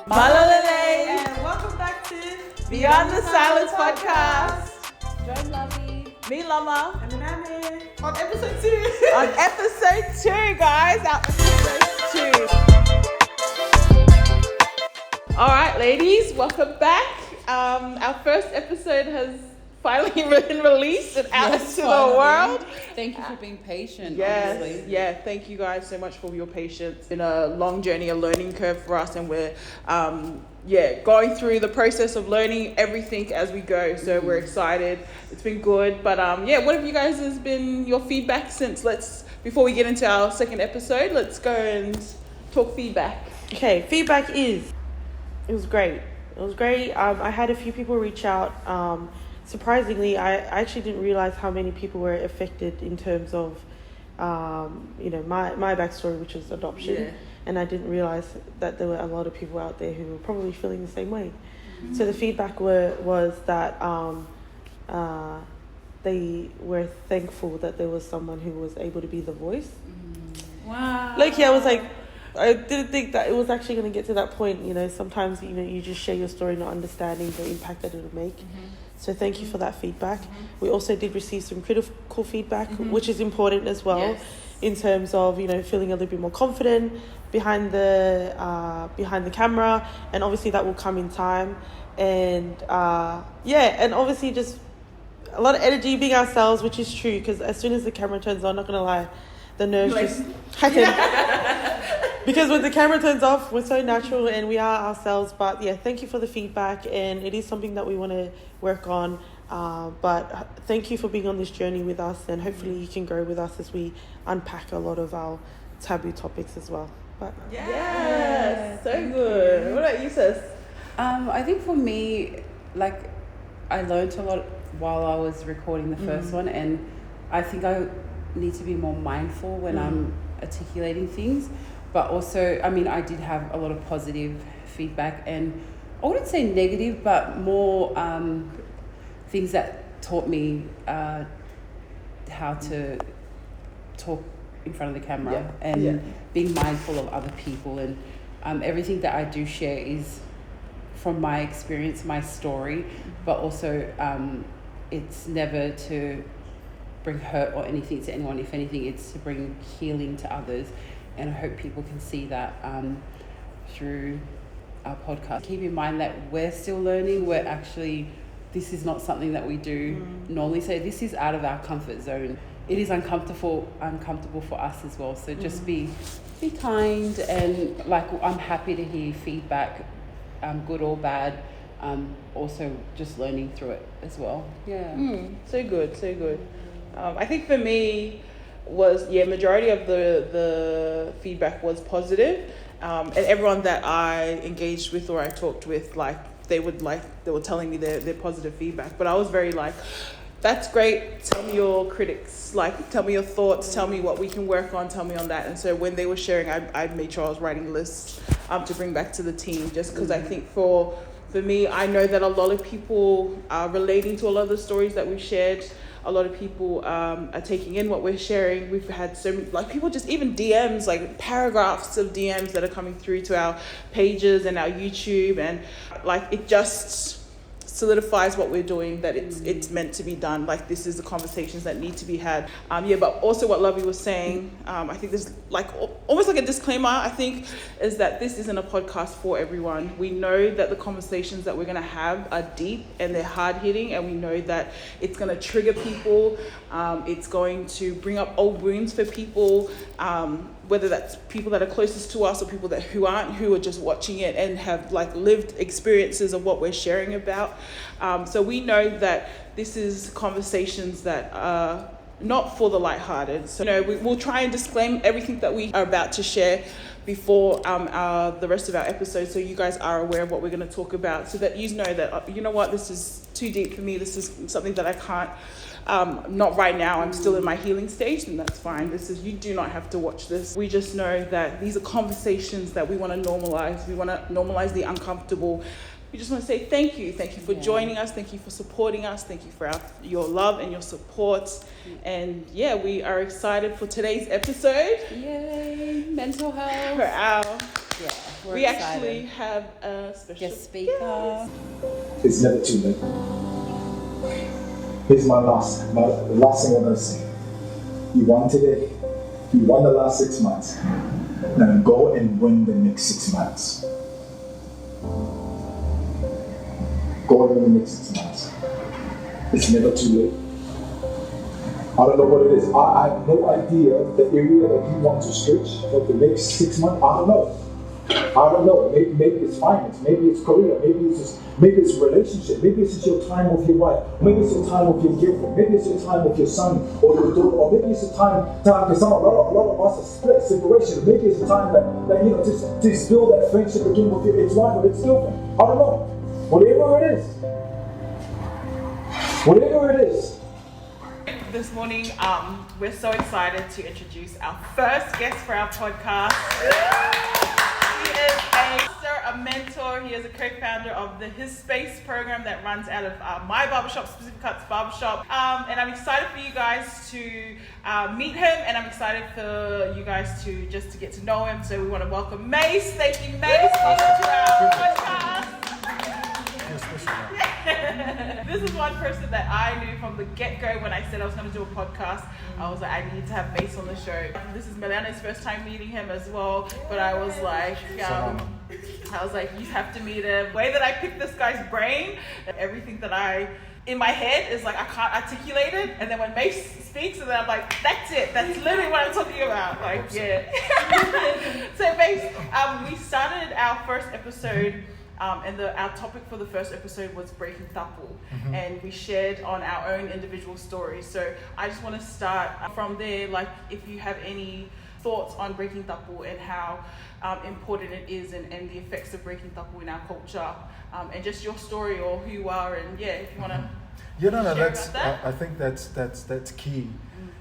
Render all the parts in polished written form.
Malalele, And welcome back to Beyond the Silence podcast. Join Lovey. Me, Lama. And Nane on episode 2. On episode 2, guys. Our episode 2. All right, ladies, welcome back. Our first episode has finally been released and out into the world. Thank you for being patient. Yes, honestly. yeah. Thank you guys so much for your patience. It's been a long journey, a learning curve for us, and we're going through the process of learning everything as we go. So we're excited. It's been good, but what have you guys has been your feedback since? Before we get into our second episode, let's go and talk feedback. Okay, feedback it was great. It was great. I had a few people reach out. Surprisingly, I actually didn't realize how many people were affected in terms of, my backstory, which was adoption. Yeah. And I didn't realize that there were a lot of people out there who were probably feeling the same way. Mm-hmm. So the feedback was that they were thankful that there was someone who was able to be the voice. Mm-hmm. Wow. I was like, I didn't think that it was actually going to get to that point. Sometimes, you just share your story not understanding the impact that it would make. Mm-hmm. So thank you for that feedback. Mm-hmm. We also did receive some critical feedback, Mm-hmm. which is important as well, Yes. in terms of, feeling a little bit more confident behind the camera. And obviously that will come in time. And and obviously just a lot of energy, being ourselves, which is true, because as soon as the camera turns on, not going to lie, the nerves just happen. Because when the camera turns off, we're so natural and we are ourselves. But yeah, thank you for the feedback, and it is something that we want to work on. But thank you for being on this journey with us, and hopefully you can grow with us as we unpack a lot of our taboo topics as well. But Yes, so good. What about you, sis? I think for me, I learned a lot while I was recording the first one, and I think I need to be more mindful when I'm articulating things. But also, I did have a lot of positive feedback, and I wouldn't say negative, but more things that taught me how to talk in front of the camera and being mindful of other people. And everything that I do share is from my experience, my story, but also it's never to bring hurt or anything to anyone. If anything, it's to bring healing to others. And I hope people can see that through our podcast. Keep in mind that we're still learning. This is not something that we do normally. So this is out of our comfort zone. It is uncomfortable for us as well. So just be kind, and I'm happy to hear feedback, good or bad. Also just learning through it as well. Yeah. So good. I think for me was majority of the feedback was positive, and everyone that I engaged with or I talked with, they were telling me their positive feedback. But I was very that's great, tell me your critics, tell me your thoughts, tell me what we can work on, tell me on that. And so when they were sharing, I made sure I was writing lists to bring back to the team, just because I think for me, I know that a lot of people are relating to a lot of the stories that we've shared. A lot of people are taking in what we're sharing. We've had so many, people just even DMs, paragraphs of DMs that are coming through to our pages and our YouTube, and it just solidifies what we're doing, that it's meant to be done. This is the conversations that need to be had. But also what Lovey was saying, I think there's almost like a disclaimer, I think, is that this isn't a podcast for everyone. We know that the conversations that we're going to have are deep and they're hard hitting, and we know that it's going to trigger people. It's going to bring up old wounds for people, whether that's people that are closest to us or people who are just watching it and have lived experiences of what we're sharing about. So we know that this is conversations that are not for the lighthearted. So we'll try and disclaim everything that we are about to share before the rest of our episodes, so you guys are aware of what we're going to talk about, so that you know that this is too deep for me. This is something that I can't. Not right now, I'm still in my healing stage, and that's fine. You do not have to watch this. We just know that these are conversations that we want to normalize. We want to normalize the uncomfortable. We just want to say thank you. Thank you for joining us. Thank you for supporting us. Thank you for your love and your support. And we are excited for today's episode. Yay, mental health. For our We're we excited. actually have a special Guest speaker. It's never too late. Here's the last thing I'm gonna say. You won today. You won the last 6 months. Now go and win the next 6 months. Go and win the next 6 months. It's never too late. I don't know what it is. I have no idea the area that you want to stretch for the next 6 months. I don't know. Maybe it's finance. Maybe it's career. Maybe it's relationship. Maybe it's just your time with your wife. Maybe it's your time with your girlfriend. Maybe it's your time with your son or your daughter. Or maybe it's a time because a lot of us are split, separation. Maybe it's a time that just build that friendship again with your ex-wife or ex-girlfriend. I don't know. Whatever it is. This morning, we're so excited to introduce our first guest for our podcast. He is a mentor. He is a co-founder of the His Space program that runs out of my barbershop, Pasifika Men barbershop. And I'm excited for you guys to meet him, and I'm excited for you guys to get to know him. So we want to welcome Mase. Thank you, Mase, to our podcast. This is one person that I knew from the get-go when I said I was going to do a podcast. I was like, I need to have Mase on the show. This is Meliana's first time meeting him as well, but I was like, you have to meet him. The way that I picked this guy's brain, everything that in my head is like, I can't articulate it. And then when Mase speaks, and then I'm like, that's it. That's literally what I'm talking about. Like, yeah. So Mase, we started our first episode. And our topic for the first episode was breaking tapu, and we shared on our own individual stories. So I just want to start from there. Like, if you have any thoughts on breaking tapu and how important it is, and the effects of breaking tapu in our culture, and just your story or who you are, and if you want to. That's. I think that's key,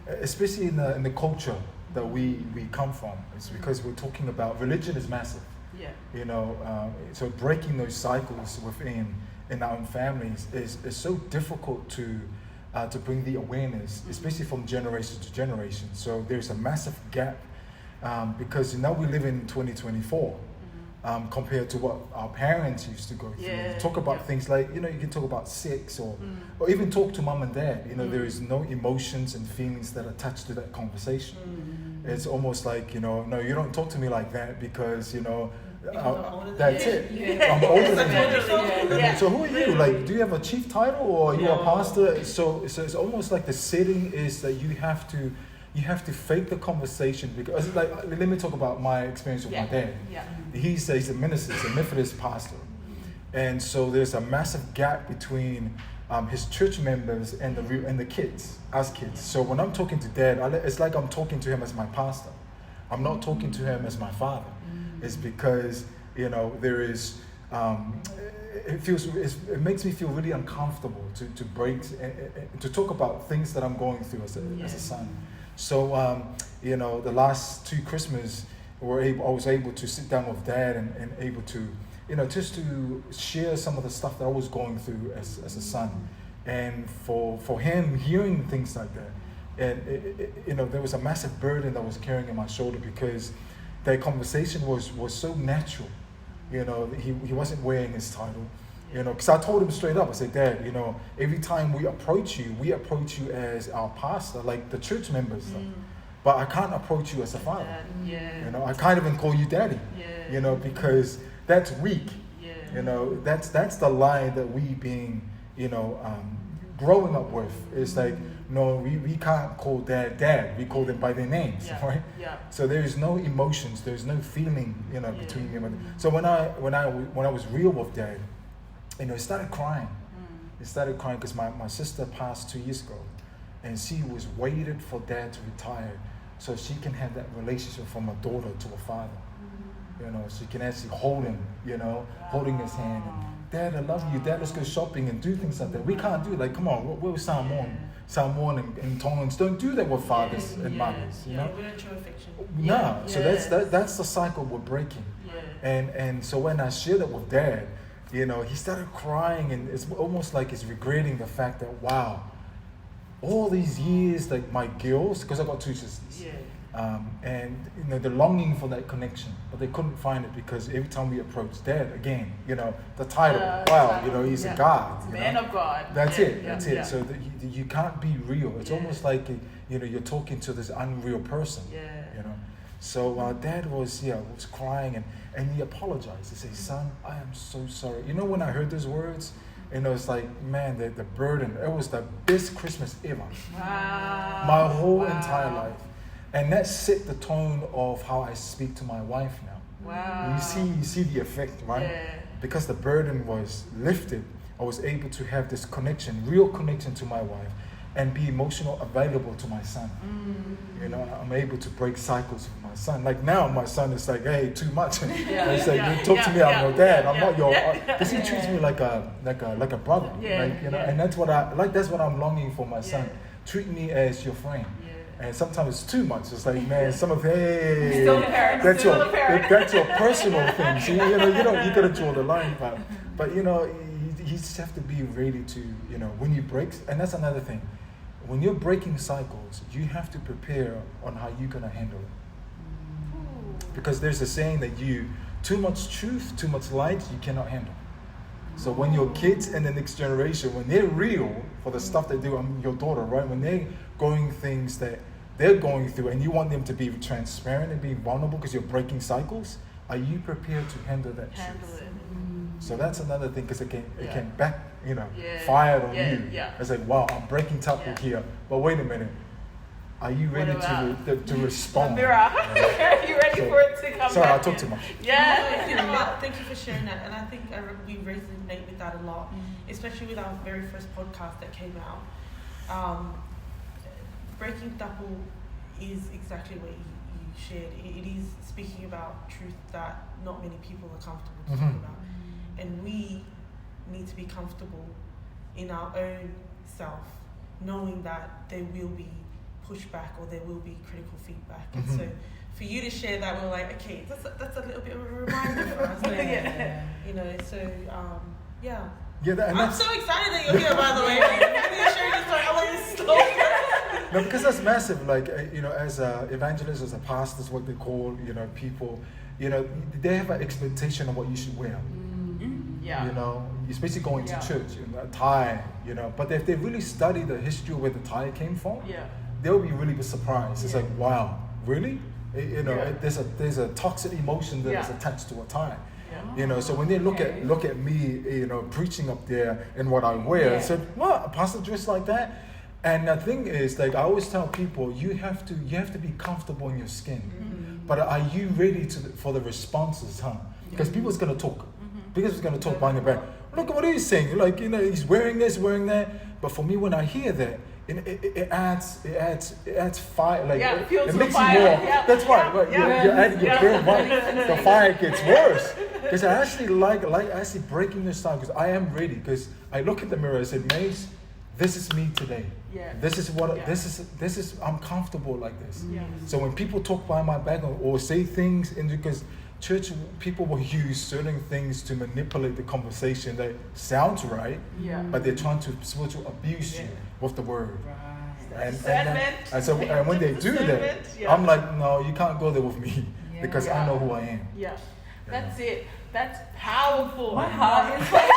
especially in the culture that we come from. It's because we're talking about religion is massive. Yeah. So breaking those cycles in our own families is so difficult to bring the awareness, especially from generation to generation. So there's a massive gap because now we live in 2024 compared to what our parents used to go through. Yeah. Talk about things like, you can talk about sex or even talk to mom and dad. There is no emotions and feelings that are attached to that conversation. It's almost like, no, you don't talk to me like that because, that's it. Yeah. I'm older than you. Yeah. So who are you? Like, do you have a chief title or are you a pastor? So it's almost like the setting is that you have to fake the conversation because, like, let me talk about my experience with my dad. Yeah. He's a minister, he's a Methodist pastor, and so there's a massive gap between his church members and the kids, us kids. So when I'm talking to dad, it's like I'm talking to him as my pastor. I'm not talking to him as my father. It's because there is it makes me feel really uncomfortable to break to talk about things that I'm going through as a son. So the last 2 Christmas I was able to sit down with dad and able to just to share some of the stuff that I was going through as a son, and for him hearing things like that, and there was a massive burden that I was carrying on my shoulder because that conversation was so natural. He wasn't wearing his title. Because I told him straight up, I said, Dad, every time we approach you as our pastor, like the church members, but I can't approach you as a father. I can't even call you daddy. Because that's weak. That's the line that we being, growing up with. It's like, no, we can't call dad. We call them by their names, right? Yeah. So there is no emotions, there's no feeling, between me and them. So when I was real with dad, he started crying. He started crying because my sister passed 2 years ago, and she was waited for dad to retire so she can have that relationship from a daughter to a father. She can actually hold him, holding his hand. And, Dad, I love you. Dad, let's go shopping and do things like that. We can't do it. Like, come on, we're Samoan and Tongans don't do that with fathers and mothers. We don't show affection. No. So that's the cycle we're breaking. And so when I shared it with dad, he started crying, and it's almost like he's regretting the fact that, wow, all these years, like my girls, because I got 2 sisters, And the longing for that connection, but they couldn't find it because every time we approached Dad, again, the title, he's a God, man of God. That's it. That's it. So you can't be real. It's almost like you're talking to this unreal person. So Dad was crying and he apologized. He said, "Son, I am so sorry." When I heard those words, it's like, man, the burden. It was the best Christmas ever. Wow. My whole entire life. And that set the tone of how I speak to my wife now. Wow. You see the effect, right? Yeah. Because the burden was lifted, I was able to have this connection, real connection to my wife, and be emotional available to my son. I'm able to break cycles with my son. Like now, my son is like, "Hey, too much." It's like, "You talk to me, I'm your dad. I'm not your." Because he treats me like a brother. And that's what I like. That's what I'm longing for my son. Treat me as your friend. And sometimes it's too much. It's like, man, some of that's your personal things. You gotta draw the line, but you just have to be ready to, when you break. And that's another thing. When you're breaking cycles, you have to prepare on how you're gonna handle it. Because there's a saying that too much truth, too much light, you cannot handle. So when your kids and the next generation, when they're real for the stuff they do, your daughter, right? When they're going things that they're going through and you want them to be transparent and be vulnerable because you're breaking cycles, are you prepared to handle that truth? So that's another thing, because it can fire on you. It's like, wow, I'm breaking cycle here, but wait a minute. Are you ready to respond? Are you ready for it to come Sorry, back? I talk too much. Yeah. You know what? Thank you for sharing that. And I think we resonate with that a lot, especially with our very first podcast that came out. Breaking Double is exactly what you shared. It is speaking about truth that not many people are comfortable to talk about. And we need to be comfortable in our own self, knowing that there will be pushback or there will be critical feedback. And so for you to share that, we're like, okay, that's a little bit of a reminder for us. I'm so excited that you're here, by the way. You're sharing this story. I want this story. No, because that's massive. Like, as evangelists, as a pastors, what they call, people, they have an expectation of what you should wear. Especially going to church, a tie, But if they really study the history of where the tie came from, they'll be really surprised. It's like, wow, really? There's a toxic emotion that is attached to a tie. So when they look at me, preaching up there and what I wear, I said, "What, a pastor dressed like that?" And the thing is, like I always tell people, you have to be comfortable in your skin. But are you ready for the responses, Because people's gonna talk. People's gonna talk behind your back. Look at what he's saying. Like, he's wearing this, wearing that. But for me, when I hear that, it adds fire. Like it makes it more. That's right. You're adding your burn. The fire gets worse. Because I actually like breaking this down. Because I am ready. Because I look at the mirror. I said, "Mase, this is me today. This is what this is. I'm comfortable like this." So when people talk behind my back or say things, because church people will use certain things to manipulate the conversation that sounds right, but they're trying to spiritual abuse you with the word. And when they do that, I'm like, "No, you can't go there with me because I know who I am." That's it. That's powerful. My heart is like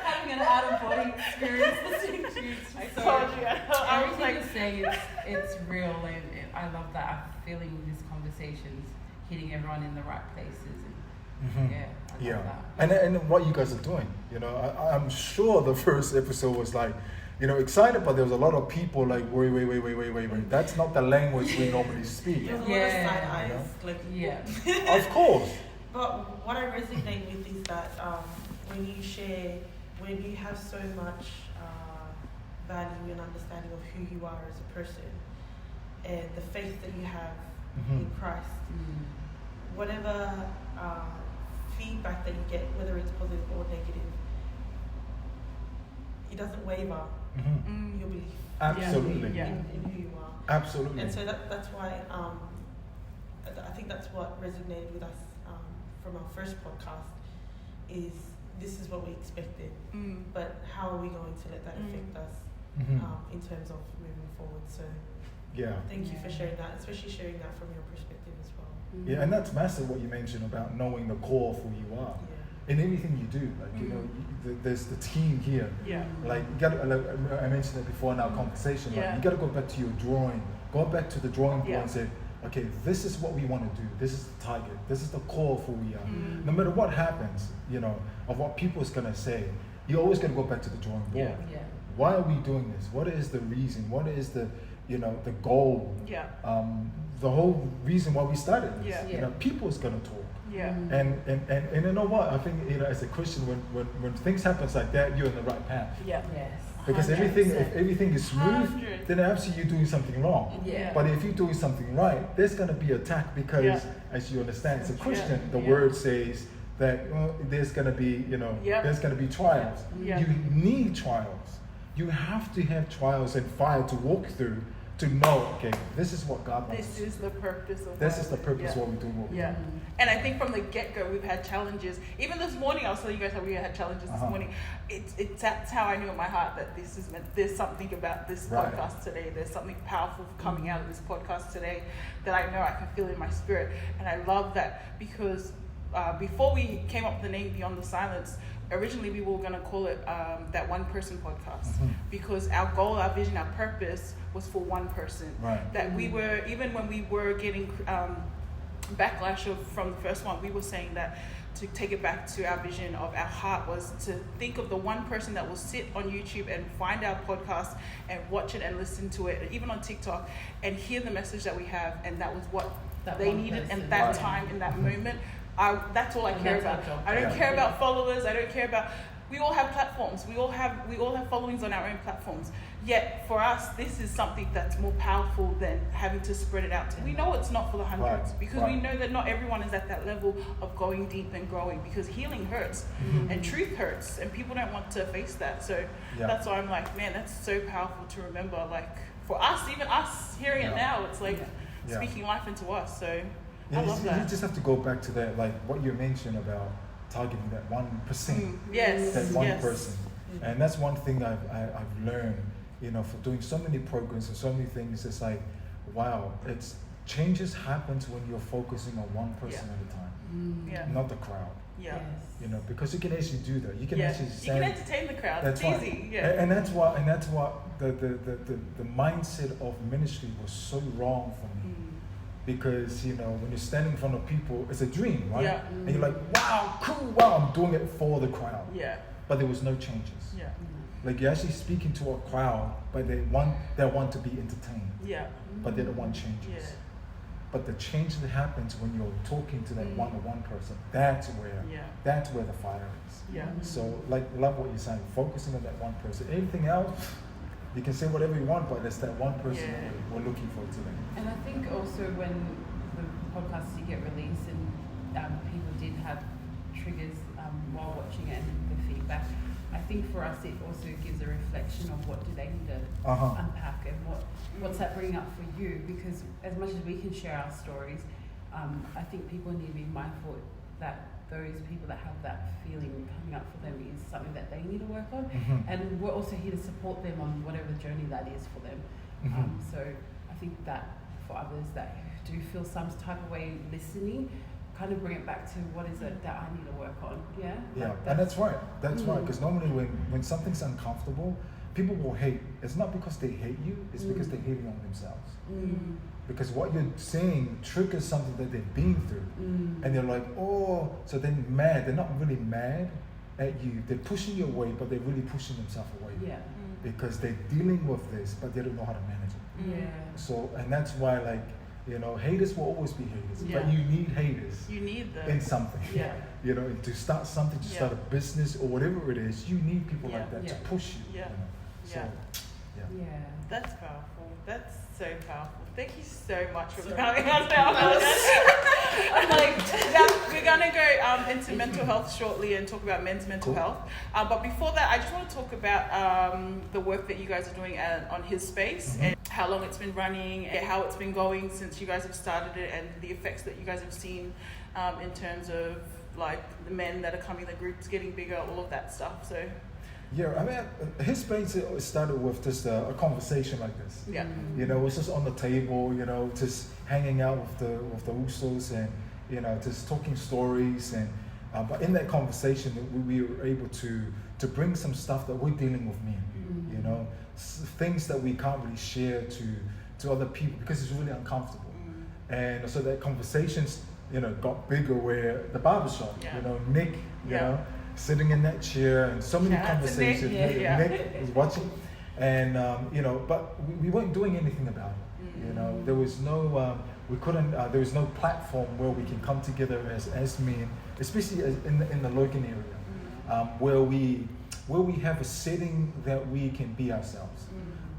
having an out-of-body experience listening to you. I told you. I was like, you say it's real, and I love that. I'm feeling these conversations hitting everyone in the right places. And I love that. And what you guys are doing, I'm sure the first episode was like, excited, but there was a lot of people like, wait. That's not the language we normally speak. There's a lot of side eyes. Of course. But what I resonate with is that when you have so much value and understanding of who you are as a person and the faith that you have in Christ, whatever feedback that you get, whether it's positive or negative, it doesn't waver your belief. Absolutely. In who you are. Absolutely. And so that's why I think that's what resonated with us from our first podcast is this is what we expected, but how are we going to let that affect us in terms of moving forward? So Yeah. Thank you for sharing that, especially sharing that from your perspective as well. Yeah, and that's massive what you mentioned about knowing the core of who you are. In anything you do, like, you know, there's the team here. Yeah. Like, you gotta, like, I mentioned it before in our conversation, like, you gotta go back to your drawing, go back to the drawing board and say, okay, this is what we want to do, this is the target, this is the core of who we are. No matter what happens, you know, of what people is gonna say, you're always gonna go back to the drawing board. Why are we doing this? What is the reason? What is the, you know, the goal? The whole reason why we started this. You know, people is gonna talk. And you know what? I think, you know, as a Christian, when things happen like that, you're in the right path. Because 100%. if everything is smooth, 100. then actually you're doing something wrong. But if you're doing something right, there's gonna be attack because, as you understand, as a Christian, the word says that there's gonna be, you know, there's gonna be trials. You need trials. You have to have trials and fire to walk through to know, okay, this is what God wants. This is the purpose of This is the purpose what we're doing. What we're doing. And I think from the get-go, we've had challenges. Even this morning, I was telling you guys how we had challenges this morning. That's how I knew in my heart that this is meant. There's something about this podcast today. There's something powerful coming out of this podcast today that I know I can feel in my spirit. And I love that because before we came up with the name Beyond the Silence, originally we were going to call it that one person podcast because our goal, our vision, our purpose was for one person. That we were, even when we were getting backlash from the first one, we were saying that to take it back to our vision of our heart was to think of the one person that will sit on YouTube and find our podcast and watch it and listen to it, even on TikTok, and hear the message that we have. And that was what they needed at that time, in that moment. That's all I care about. I don't care about followers. I don't care about. We all have platforms. We all have followings on our own platforms. Yet for us, this is something that's more powerful than having to spread it out. We know it's not for the hundreds because we know that not everyone is at that level of going deep and growing, because healing hurts and truth hurts, and people don't want to face that. So that's why I'm like, man, that's so powerful to remember. Like for us, even us hearing it now, it's like speaking life into us. So. I love that. You just have to go back to that, like what you mentioned about targeting that 1%. That one person. And that's one thing I've learned, you know, for doing so many programs and so many things. It's like, wow, changes happens when you're focusing on one person at a time, not the crowd. You know, because you can actually do that. You can actually you can entertain the crowd. That's it's easy. And that's what the mindset of ministry was so wrong for me. Because, you know, when you're standing in front of people, it's a dream, right? And you're like, wow, cool, wow, I'm doing it for the crowd. But there was no changes. Like you're actually speaking to a crowd, but they want to be entertained. But they don't want changes. But the change that happens when you're talking to that one-on-one person, that's where the fire is. So, like, love what you're saying, focusing on that one person. Anything else, you can say whatever you want, but it's that one person that we're looking for today. And I think also when the podcasts did get released and people did have triggers while watching it and the feedback, I think for us it also gives a reflection of what do they need to unpack and what's that bringing up for you, because as much as we can share our stories, I think people need to be mindful that those people that have that feeling coming up for them is something that they need to work on, and we're also here to support them on whatever journey that is for them. So I think that for others that do feel some type of way listening, kind of bring it back to what is it that I need to work on. And that's right, because normally when something's uncomfortable, people will hate. It's not because they hate you, it's because they're hating on themselves. Because what you're saying triggers something that they've been through. And they're like, oh, so they're mad. They're not really mad at you. They're pushing you away, but they're really pushing themselves away. Because they're dealing with this, but they don't know how to manage it. So, and that's why, like, you know, haters will always be haters. But you need haters. You need them. In something. You know, to start something, to start a business or whatever it is, you need people like that to push you. You know? So, That's powerful. That's so powerful. Thank you so much for coming on now. We're gonna go into mental health shortly and talk about men's mental health. But before that, I just want to talk about the work that you guys are doing on his space and how long it's been running and how it's been going since you guys have started it, and the effects that you guys have seen in terms of like the men that are coming, the groups getting bigger, all of that stuff. So Yeah, I mean, his space started with just a conversation like this. Yeah. You know, it's just on the table, you know, just hanging out with the usos and, you know, just talking stories. And but in that conversation, we were able to bring some stuff that we're dealing with men, you know, things that we can't really share to other people because it's really uncomfortable. And so that conversations, you know, got bigger where the barbershop, you know, Nick, you know, sitting in that chair and so many conversations. Nick was watching, and you know, but we weren't doing anything about it. You know, there was no, we couldn't. There was no platform where we can come together as men, especially in the Logan area, where we have a setting that we can be ourselves,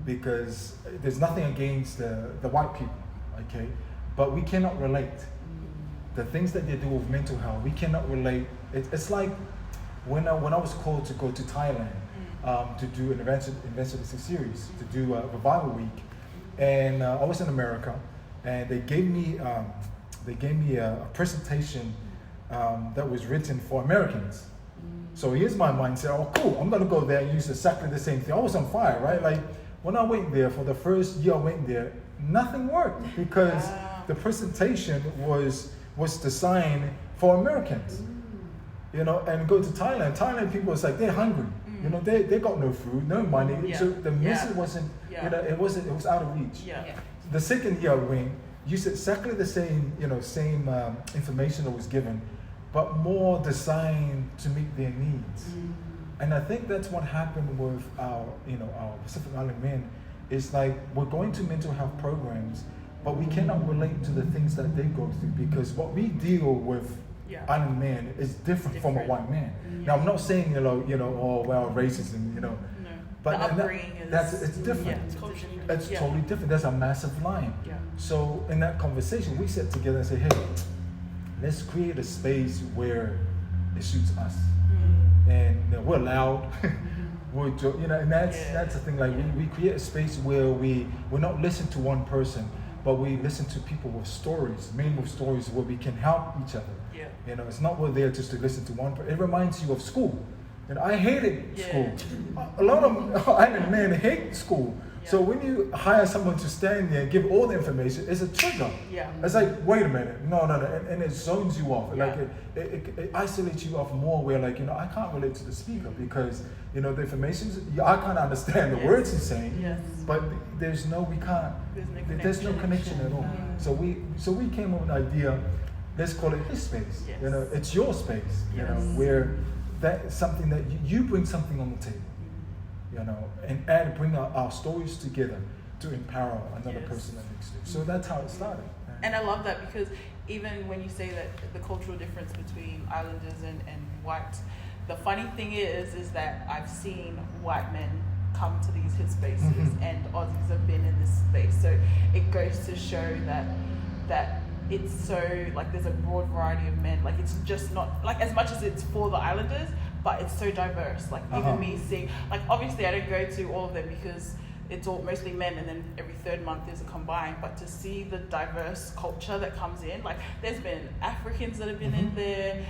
because there's nothing against the white people, okay, but we cannot relate. The things that they do with mental health, we cannot relate. It's like when I was called to go to Thailand to do an evangelistic series, to do a revival week, and I was in America, and they gave me a presentation that was written for Americans. So here's my mindset. Oh, cool! I'm gonna go there and use exactly the same thing. I was on fire, right? Like when I went there for the first year, I went there, nothing worked because the presentation was designed for Americans. You know, and go to Thailand. Thailand people, it's like they're hungry. You know, they got no food, no money. So the message wasn't, you know, it was out of reach. The second year I went, used exactly the same, you know, same information that was given, but more designed to meet their needs. And I think that's what happened with our Pacific Island men. It's like we're going to mental health programs, but we cannot relate to the things that they go through because what we deal with island men is different from a white man. Now I'm not saying oh well racism, you know, but it's different. It's totally different. There's a massive line. So in that conversation, we sat together and said, hey, let's create a space where it suits us, and we're loud. And that's the thing. Like we create a space where we're not listening to one person, but we listen to people with stories, men with stories, where we can help each other. You know, it's not we're there just to listen to one person. It reminds you of school. And I hated school. A lot of island men hate school. So when you hire someone to stand there and give all the information, it's a trigger. It's like, wait a minute, no, and it zones you off. Like it isolates you off more. Where like I can't relate to the speaker because the information's I can't understand the words he's saying. But there's no connection at all. So we came up with an idea. Let's call it his space. It's your space. Where that's something that you bring something on the table. And bring our stories together to empower another person that needs to. So that's how it started. And I love that because even when you say that the cultural difference between islanders and whites, the funny thing is that I've seen white men come to these his spaces and Aussies have been in this space. So it goes to show that it's so like there's a broad variety of men. Like it's just not like as much as it's for the islanders, but it's so diverse. Like even me seeing, like obviously I don't go to all of them because it's all mostly men, and then every third month there's a combined. But to see the diverse culture that comes in, like there's been Africans that have been in there,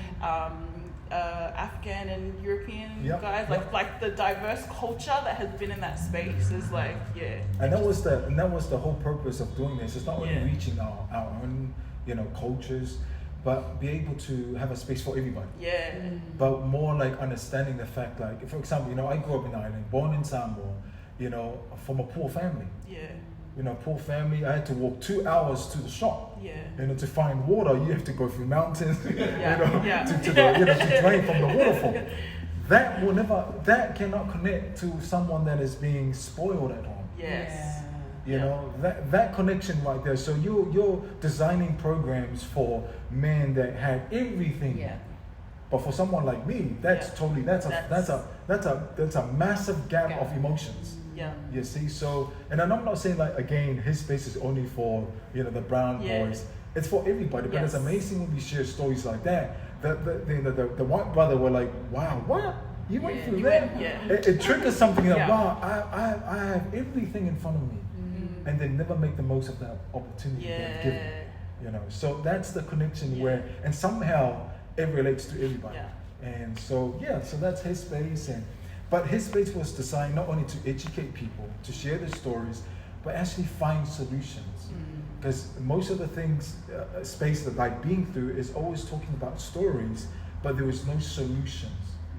Afghan and European guys. Like the diverse culture that has been in that space is like And that was the whole purpose of doing this. It's not only reaching our own cultures, but be able to have a space for everybody. But more like understanding the fact, like for example, I grew up in Ireland, born in Samoa, from a poor family. Poor family. I had to walk 2 hours to the shop. To find water, you have to go through mountains. To drain from the waterfall. That cannot connect to someone that is being spoiled at home. That connection right there. So you're designing programs for men that had everything. But for someone like me, that's a massive gap of emotions. You see, so and I'm not saying like again his space is only for the brown boys. It's for everybody. But it's amazing when we share stories like that. The white brother were like, wow, what? You went through that? It triggers something like, wow, I have everything in front of me. And they never make the most of that opportunity they're given. So that's the connection where, and somehow it relates to everybody. And so so that's his space, and But his space was designed not only to educate people, to share their stories, but actually find solutions. Because most of the things, space that I've been through is always talking about stories, but there was no solutions.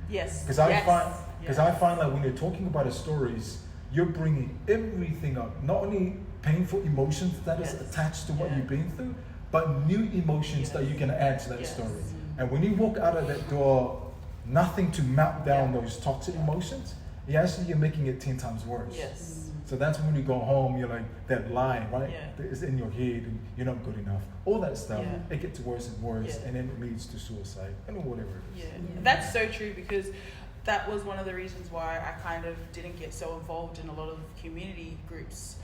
Yes. Because I find like when you're talking about the stories, you're bringing everything up, not only painful emotions that is attached to what you've been through, but new emotions that you can add to that story. And when you walk out of that door, nothing to map down those toxic emotions, you're making it 10 times worse. Yes. So that's when you go home, you're like, that lie, right? Yeah. It's in your head, and you're not good enough. All that stuff, Yeah. it gets worse and worse, and then it leads to suicide, and whatever it is. Yeah. That's so true, because that was one of the reasons why I kind of didn't get so involved in a lot of community groups,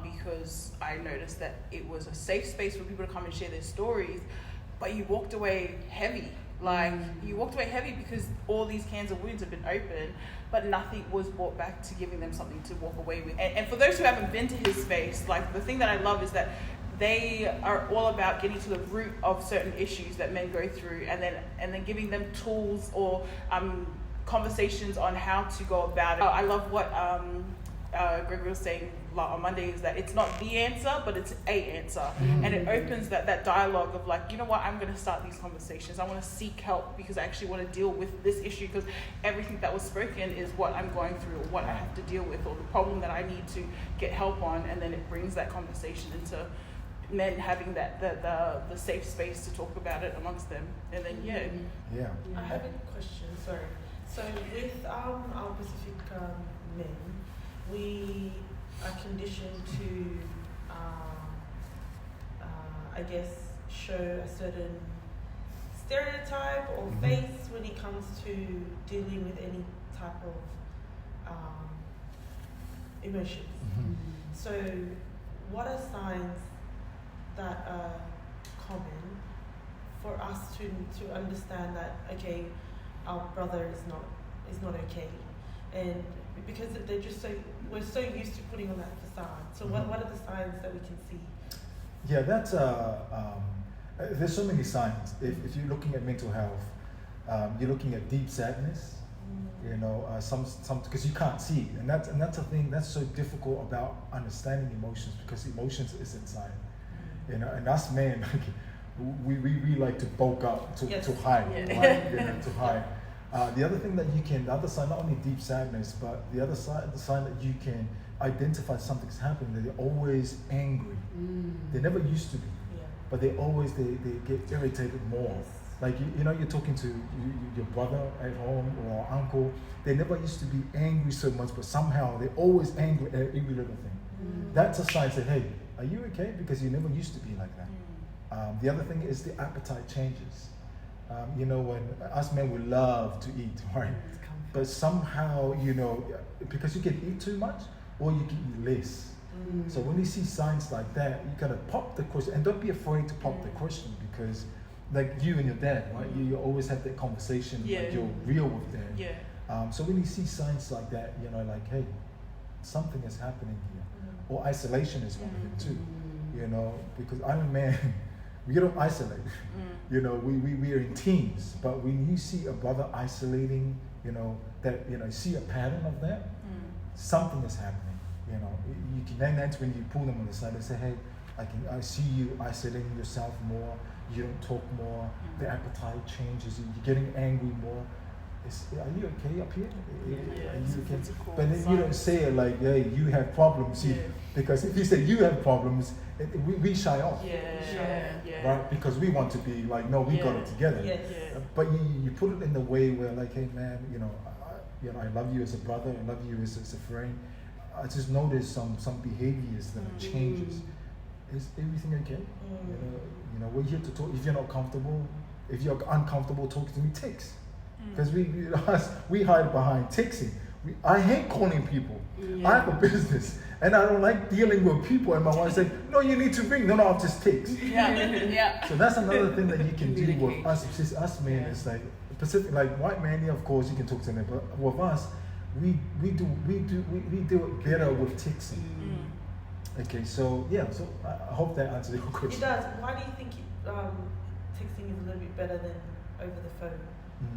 because I noticed that it was a safe space for people to come and share their stories, but you walked away heavy. Like, you walked away heavy because all these cans of wounds have been opened, but nothing was brought back to giving them something to walk away with. And for those who haven't been to his space, like, the thing that I love is that they are all about getting to the root of certain issues that men go through, and then giving them tools or conversations on how to go about it. I love what Gregory was saying on Monday, is that it's not the answer, but it's a answer. And it opens that dialogue of like, you know what, I'm going to start these conversations. I want to seek help because I actually want to deal with this issue, because everything that was spoken is what I'm going through, or what I have to deal with, or the problem that I need to get help on. And then it brings that conversation into men having the safe space to talk about it amongst them. And then I have a question, sorry. So with our Pasifika Men, we are conditioned to, I guess, show a certain stereotype or face when it comes to dealing with any type of emotions. So what are signs that are common for us to understand that, okay, our brother is not okay? And because they're just we're so used to putting on that facade. So what are the signs that we can see? Yeah, that's there's so many signs. If you're looking at mental health, you're looking at deep sadness. You know, some because you can't see it, and that's a thing that's so difficult about understanding emotions, because emotions is inside. You know, and us men, we like to bulk up to hide, right? You know, to hide. The other thing that the other sign, not only deep sadness, but the other side, the sign that you can identify something's happening, that they're always angry. They never used to be, but they get irritated more. Like, you know, you're talking to your brother at home or uncle, they never used to be angry so much, but somehow they're always angry at every little thing. That's a sign that, hey, are you okay? Because you never used to be like that. The other thing is the appetite changes. You know, when us men, we love to eat, right? But somehow, you know, because you can eat too much or you can eat less. So when you see signs like that, you gotta pop the question, and don't be afraid to pop the question, because like you and your dad, right? You always have that conversation, like you're real with dad. So when you see signs like that, you know, like, hey, something is happening here. Or isolation is one of them too. You know, because I'm a man, we don't isolate. You know, we are in teams, but when you see a brother isolating, you know, that, you know, see a pattern of that, something is happening. You know, you can, then that's when you pull them on the side and say, hey, I see you isolating yourself more, you don't talk more, the appetite changes, you're getting angry more. Are you okay up here? Are you okay? But then you don't say it like, hey, you have problems. Because if you say you have problems, we shy off. Right? Because we want to be like, no, we got it together. But you put it in the way where, like, hey, man, you know, I love you as a brother, I love you as a friend. I just noticed some behaviors that are changes. Is everything okay? You know, we're here to talk. If you're not comfortable, if you're uncomfortable talking to me, text. Because we hide behind texting. I hate calling people. I have a business, and I don't like dealing with people. And my wife said, "No, you need to ring." No, I'll just text. So that's another thing that you can do with us men. Is like Pacific, like white man. Of course, you can talk to them, but with us, we do it better with texting. Okay, so so I hope that answers your question. It does. Why do you think texting is a little bit better than over the phone?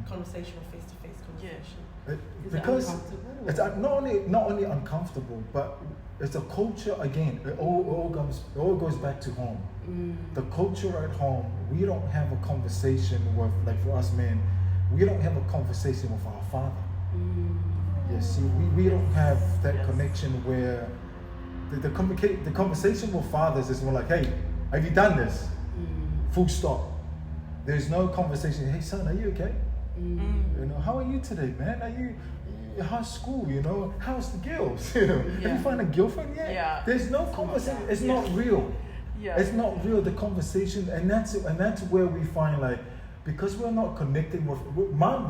conversation or face-to-face conversation. Because it's not only uncomfortable, but it's a culture again. It all goes back to home. The culture at home. We don't have a conversation with, like for us men, we don't have a conversation with our father. Yes, see, we don't have that connection where the conversation with fathers is more like, hey, have you done this? Full stop. There's no conversation. Hey son, are you okay? You know, how are you today, man? How's school? You know, how's the girls? You know, have you found a girlfriend yet? Yeah. There's no conversation. It's not real. Yeah. It's not real. The conversation, and that's where we find, like, because we're not connecting with mom,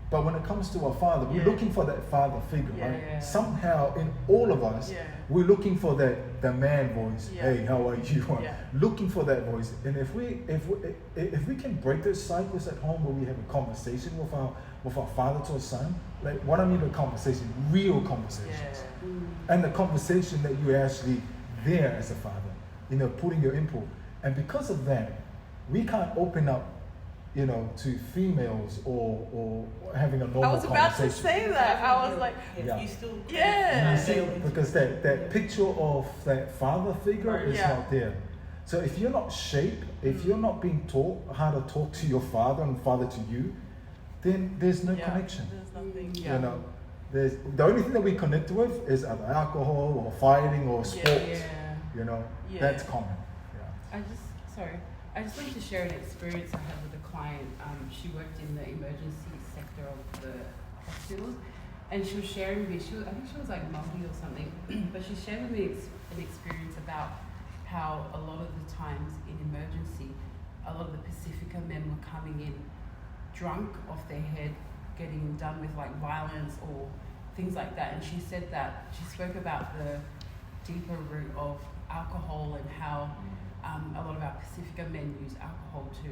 but when it comes to our father, we're looking for that father figure, right? Yeah. Somehow in all of us, we're looking for the man voice. Hey, how are you? Looking for that voice. And if we can break those cycles at home where we have a conversation with our father to our son, like what I mean by conversation, real conversations, and the conversation that you're actually there as a father, you know, putting your input. And because of that, we can't open up, you know, to females or having a normal conversation. I was about to say that. I was like, you still, You see, because that picture of that father figure is not there. So if you're not shaped, if you're not being taught how to talk to your father and father to you, then there's no connection. There's nothing. You know, there's the only thing that we connect with is either alcohol or fighting or sports. You know, that's common. I just wanted to share an experience I had with a client. She worked in the emergency sector of the hospitals, and she was sharing with me, I think she was like Māori or something, but she shared with me an experience about how a lot of the times in emergency, a lot of the Pasifika men were coming in drunk off their head, getting done with like violence or things like that. And she said that, she spoke about the deeper root of alcohol and how a lot of our Pasifika men use alcohol to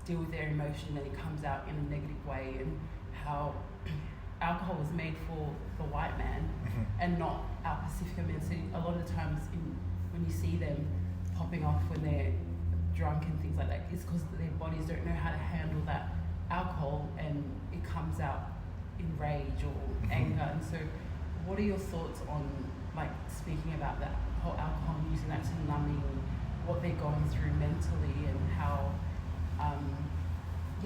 deal with their emotion, and it comes out in a negative way, and how alcohol was made for the white man and not our Pasifika men. So a lot of the times when you see them popping off when they're drunk and things like that, it's because their bodies don't know how to handle that alcohol, and it comes out in rage or anger. And so what are your thoughts on like speaking about that whole alcohol and using that to numbing what they're going through mentally, and how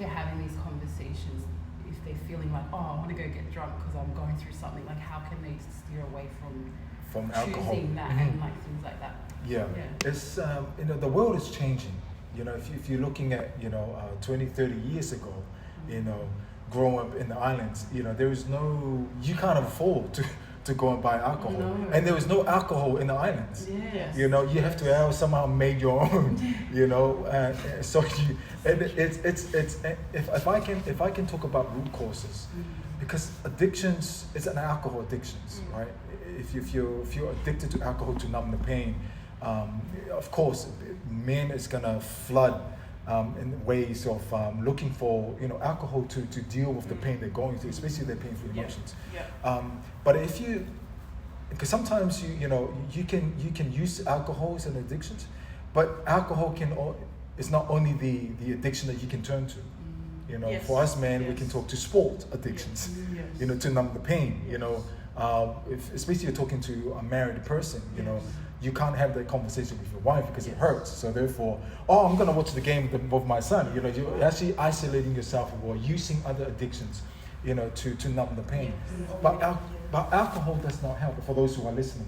having these conversations, if they're feeling like, oh, I want to go get drunk because I'm going through something, like how can they steer away from alcohol, choosing that and like things like that? It's you know, the world is changing. You know, if you're looking at, you know, 20, 30 years ago, you know, growing up in the islands, you know, there was no, you can't afford to go and buy alcohol. And there was no alcohol in the islands. You know, you have to have somehow made your own, you know, so you, and if I can talk about root causes, because addictions, it's an alcohol addictions, right? If you're addicted to alcohol to numb the pain, of course, men is gonna flood in ways of looking for, you know, alcohol to deal with the pain they're going through, especially their painful emotions. But if you, because sometimes you know you can use alcohol as an addiction, but alcohol it's not only the addiction that you can turn to. You know, for us men, we can talk to sport addictions. You know, to numb the pain. You know, especially you're talking to a married person. You know. You can't have that conversation with your wife because it hurts. So therefore, I'm going to watch the game with my son. You know, you're actually isolating yourself or using other addictions, you know, to numb the pain. But alcohol does not help. For those who are listening,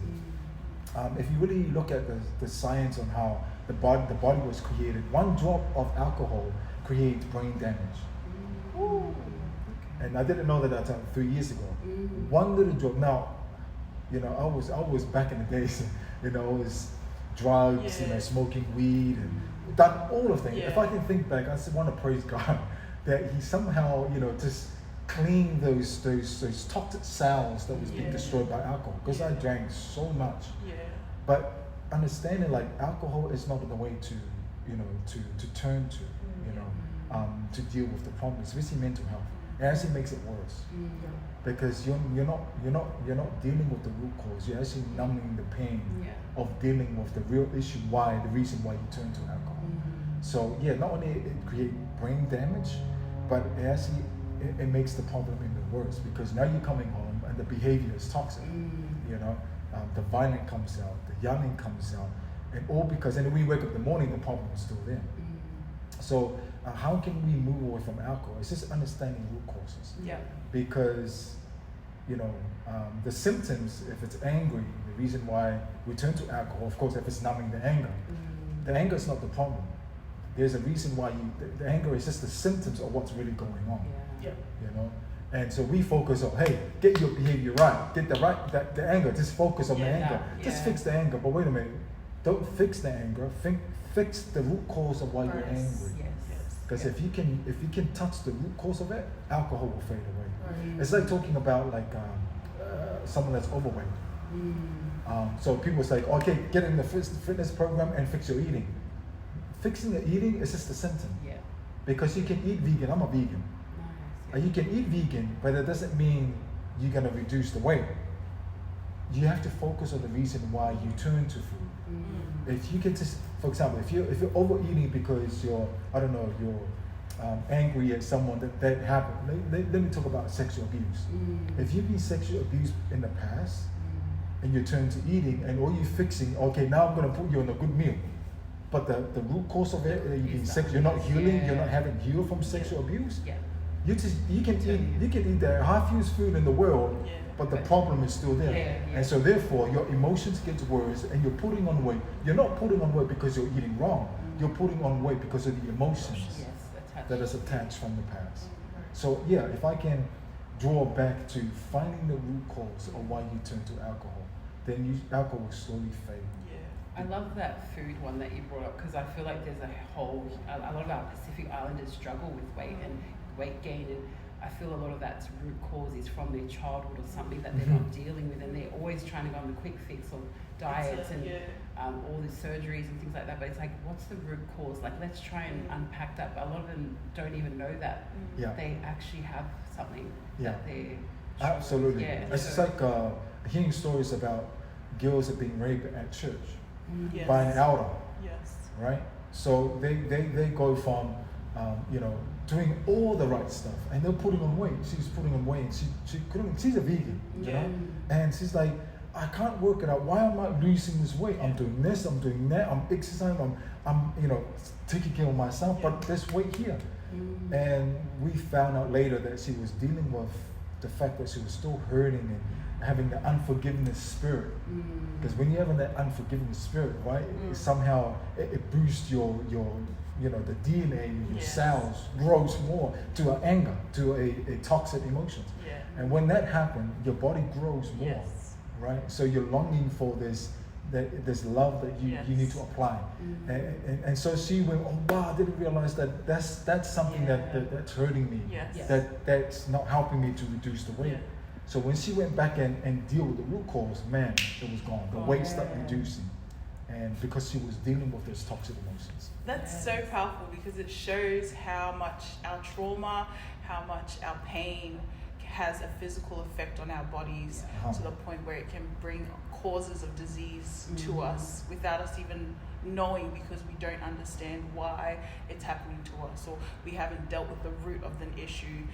if you really look at the science on how the body was created, one drop of alcohol creates brain damage. And I didn't know that until 3 years ago. One little drop. Now, you know, I was back in the days. You know, it was drugs, you know, smoking weed, and done all of them. If I can think back, I just want to praise God that He somehow, you know, just cleaned those toxic cells that was being destroyed by alcohol. Because I drank so much. But understanding, like, alcohol is not the way to, you know, to turn to, you know, to deal with the problem, especially mental health. It actually makes it worse. Because you're not dealing with the root cause. You're actually numbing the pain of dealing with the real issue, the reason why you turn to alcohol. So not only it creates brain damage, but it actually it makes the problem even worse, because now you're coming home and the behavior is toxic. You know, the violence comes out, the yelling comes out, and all because, and when we wake up in the morning, the problem is still there. So how can we move away from alcohol? It's just understanding root causes. Yeah. Because, you know, the symptoms, if it's angry, the reason why we turn to alcohol, of course, if it's numbing the anger is not the problem. There's a reason why the anger is just the symptoms of what's really going on. Yeah. You know? And so we focus on, hey, get your behavior right, get the anger, just focus on the anger. Just fix the anger. But wait a minute, don't fix the anger, fix the root cause of why you're angry. Because if you can touch the root cause of it, alcohol will fade away. It's like talking about like someone that's overweight. So people say, okay, get in the fitness program and fix your eating. Fixing the eating is just a symptom. Because you can eat vegan. I'm a vegan. You can eat vegan, but it doesn't mean you're gonna reduce the weight. You have to focus on the reason why you turn to food. If you can just, for example, if you're overeating because you're angry at someone that happened. Let me talk about sexual abuse. If you've been sexually abused in the past and you turn to eating and all you're fixing, okay, now I'm gonna put you on a good meal. But the root cause of it, you're not healing, you're not having healed from sexual abuse. You can eat the half-used food in the world, but the problem is still there. And so therefore your emotions get worse and you're putting on weight. You're not putting on weight because you're eating wrong. You're putting on weight because of the emotions that is attached from the past. So if I can draw back to finding the root cause of why you turn to alcohol, then alcohol will slowly fade. I love that food one that you brought up, because I feel like there's a lot of our Pacific Islanders struggle with weight and weight gain, and I feel a lot of that's root cause is from their childhood or something that they're not dealing with, and they're always trying to go on the quick fix of diets and all the surgeries and things like that. But it's like, what's the root cause? Like, let's try and unpack that. But a lot of them don't even know that they actually have something that they're absolutely. It's just like hearing stories about girls that being raped at church by an elder. Right? So they go from doing all the right stuff, and they're putting on weight. She's putting on weight, and she couldn't. She's a vegan, you know, and she's like, I can't work it out. Why am I losing this weight? I'm doing this, I'm doing that, I'm exercising, I'm taking care of myself, but there's weight here. And we found out later that she was dealing with the fact that she was still hurting and having the unforgiveness spirit. Because when you have that unforgiveness spirit, right, somehow it boosts your the DNA in your cells grows more to an anger, to a toxic emotions. And when that happens, your body grows more, right? So you're longing for this love that you need to apply. And so she went, oh wow, I didn't realize that's something that's hurting me, that's not helping me to reduce the weight. So when she went back and deal with the root cause, man, it was gone. The weight stopped reducing. And because she was dealing with those toxic emotions. That's so powerful, because it shows how much our trauma, how much our pain has a physical effect on our bodies, to the point where it can bring causes of disease to us without us even knowing, because we don't understand why it's happening to us, or we haven't dealt with the root of the issue.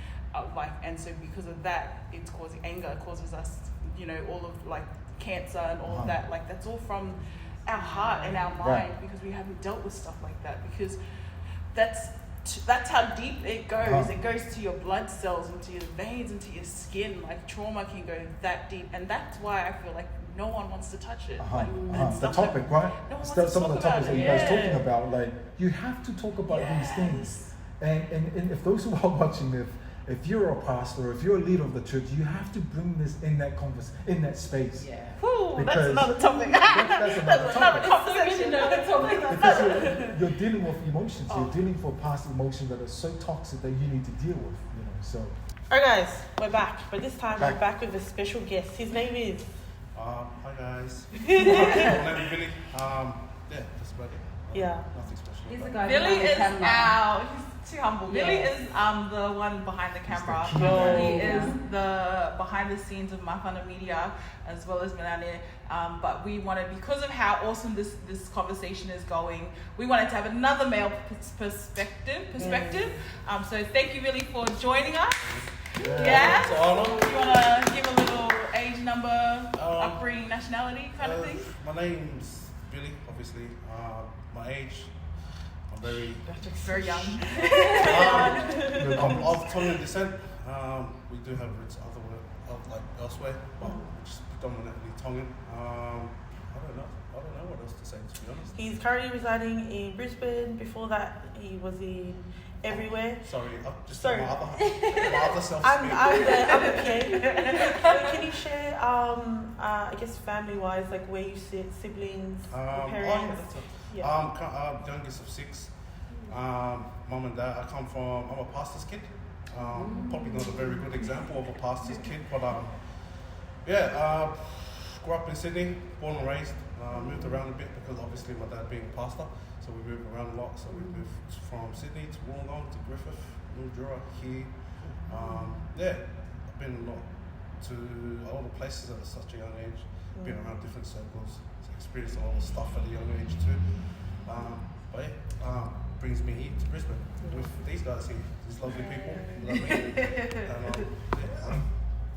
And so because of that, it's causing anger, it causes us, all of like cancer and all of that. Like, that's all from our heart and our mind, because we haven't dealt with stuff like that, because that's how deep it goes. It goes to your blood cells, into your veins, into your skin. Like, trauma can go that deep, and that's why I feel like no one wants to touch it. The topic, right? No one wants Some to talk of the about topics that you guys talking about, like, you have to talk about these things. And if those who are watching, if you're a pastor, if you're a leader of the church, you have to bring this in that in that space. That's another topic. That's another topic. Conversation. Because you're dealing with emotions. You're dealing with past emotions that are so toxic that you need to deal with. So. All right, guys, we're back. But this time we're back with a special guest. His name is. Hi guys. My name is Billy. That's about it. Nothing special. He's the guy Billy is camera. he's too humble. Billy is the one behind the camera. He He is the the behind the scenes of Mase Faatoe Media as well as Milane. But we wanted, because of how awesome this conversation is going, we wanted to have another male perspective. So thank you really for joining us. Yeah. It's an honor. You want to give a little age, number, upbringing, nationality kind of thing? My name's Billy, obviously. My age, I'm very young. I'm of Tongan descent. We do have roots like elsewhere, but just predominantly Tongan. I don't know what else to say, to be honest. He's currently residing in Brisbane. Before that, he was in everywhere. Sorry, just Sorry. my other self. I'm the PA. Can you share, I guess family-wise, like where you sit, siblings, parents? Youngest of 6. Mum and dad. I'm a pastor's kid. Probably not a very good example of a pastor's kid, but grew up in Sydney, born and raised. Moved around a bit because obviously my dad being a pastor, so we moved around a lot. So we moved from Sydney to Wollongong to Griffith, Mildura, here. I've been to a lot of places at such a young age. Been around different circles, experienced a lot of stuff at a young age too. Brings me here to Brisbane with these guys here, these lovely people. You know what I mean?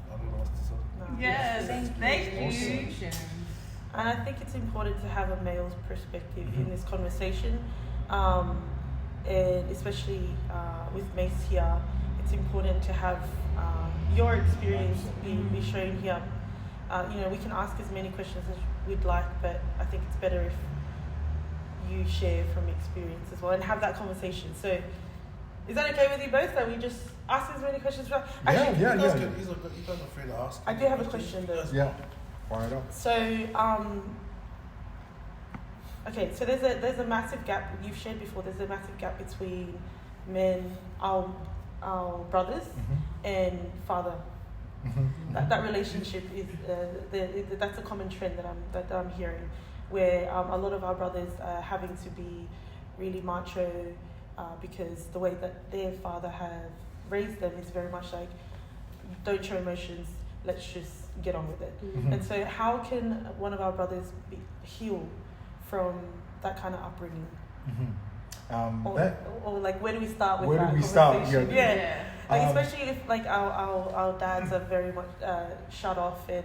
I don't know what to say. Yes, thank you. Awesome. And I think it's important to have a male's perspective in this conversation, and especially with Mase here, it's important to have your experience be shown here. We can ask as many questions as we'd like, but I think it's better if you share from experience as well and have that conversation. So, is that okay with you both? That we just ask as many questions? You guys are free to ask. I do have a question though. Yeah. Fire it up. So, okay, so there's a massive gap, you've shared before, there's a massive gap between men, our brothers, and father. That relationship is, that's a common trend that I'm hearing, where a lot of our brothers are having to be really macho because the way that their father have raised them is very much like, don't show emotions, let's just get on with it. And so how can one of our brothers heal from that kind of upbringing? Or like, where do we start with that conversation? Yeah. Like, especially if like our dads are very much shut off. And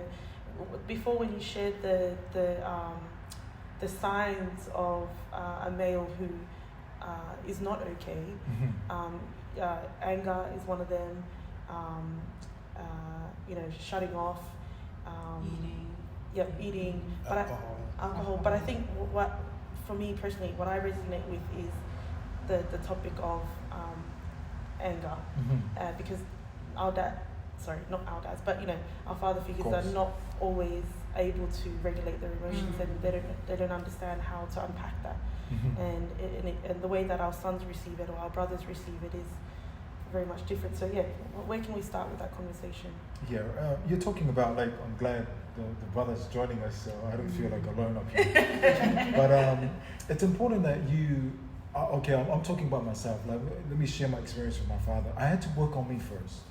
before, when you shared the signs of a male who is not okay, anger is one of them. Shutting off, eating, alcohol. But I think what, for me personally, what I resonate with is the topic of anger, because our father figures are not always able to regulate their emotions, and they don't understand how to unpack that, and the way that our sons receive it or our brothers receive it is very much different. So where can we start with that conversation? You're talking about, like, I'm glad the brothers joining us, so I don't feel like alone up here. But it's important that you I'm talking about myself. Like, let me share my experience with my father. I had to work on me first,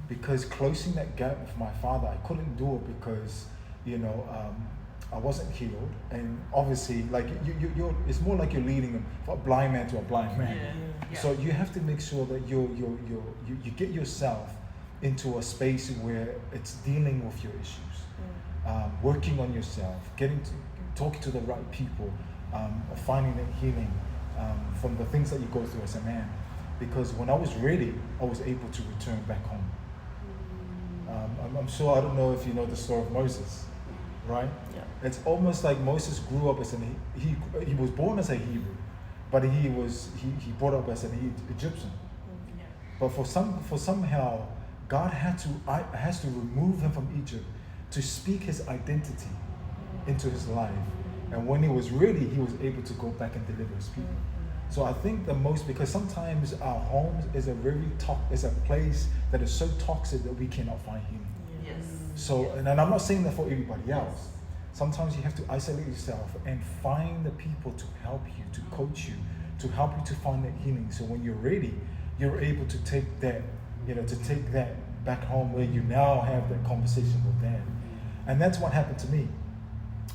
because closing that gap with my father, I couldn't do it because I wasn't healed, and obviously, like, you're it's more like you're leading a blind man to a blind man. So you have to make sure that you get yourself into a space where it's dealing with your issues, working on yourself, talking to the right people, finding that healing from the things that you go through as a man. Because when I was ready, I was able to return back home. I'm sure, I don't know if you know the story of Moses, right? Yeah. It's almost like Moses grew up as he was born as a Hebrew, but he brought up as an Egyptian. But for somehow God has to remove him from Egypt to speak his identity into his life. And when he was ready, he was able to go back and deliver his people. So I think because sometimes our homes is a place that is so toxic that we cannot find healing. Yes. So, and I'm not saying that for everybody else. Sometimes you have to isolate yourself and find the people to help you, to coach you, to help you to find that healing. So when you're ready, you're able to take that, back home where you now have that conversation with dad. And that's what happened to me.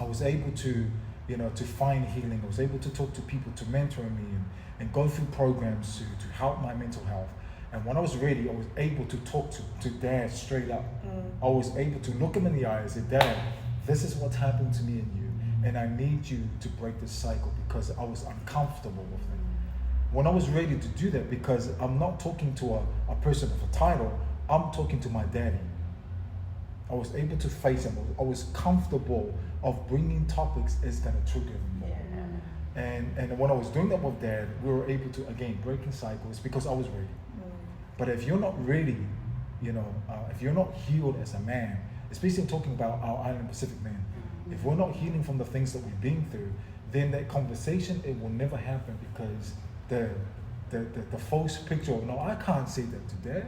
I was able to, to find healing. I was able to talk to people, to mentor me and go through programs to help my mental health. And when I was ready, I was able to talk to dad straight up. I was able to look him in the eye and say, Dad, this is what's happened to me and you. And I need you to break this cycle because I was uncomfortable with it. When I was ready to do that, because I'm not talking to a person of a title, I'm talking to my daddy. I was able to face him. I was comfortable of bringing topics is going to trigger him more. Yeah. And when I was doing that with dad, we were able to, again, breaking cycles because I was ready. But if you're not ready, if you're not healed as a man, especially talking about our island Pacific men, if we're not healing from the things that we've been through, then that conversation, it will never happen because the false picture of, no, I can't say that to dad.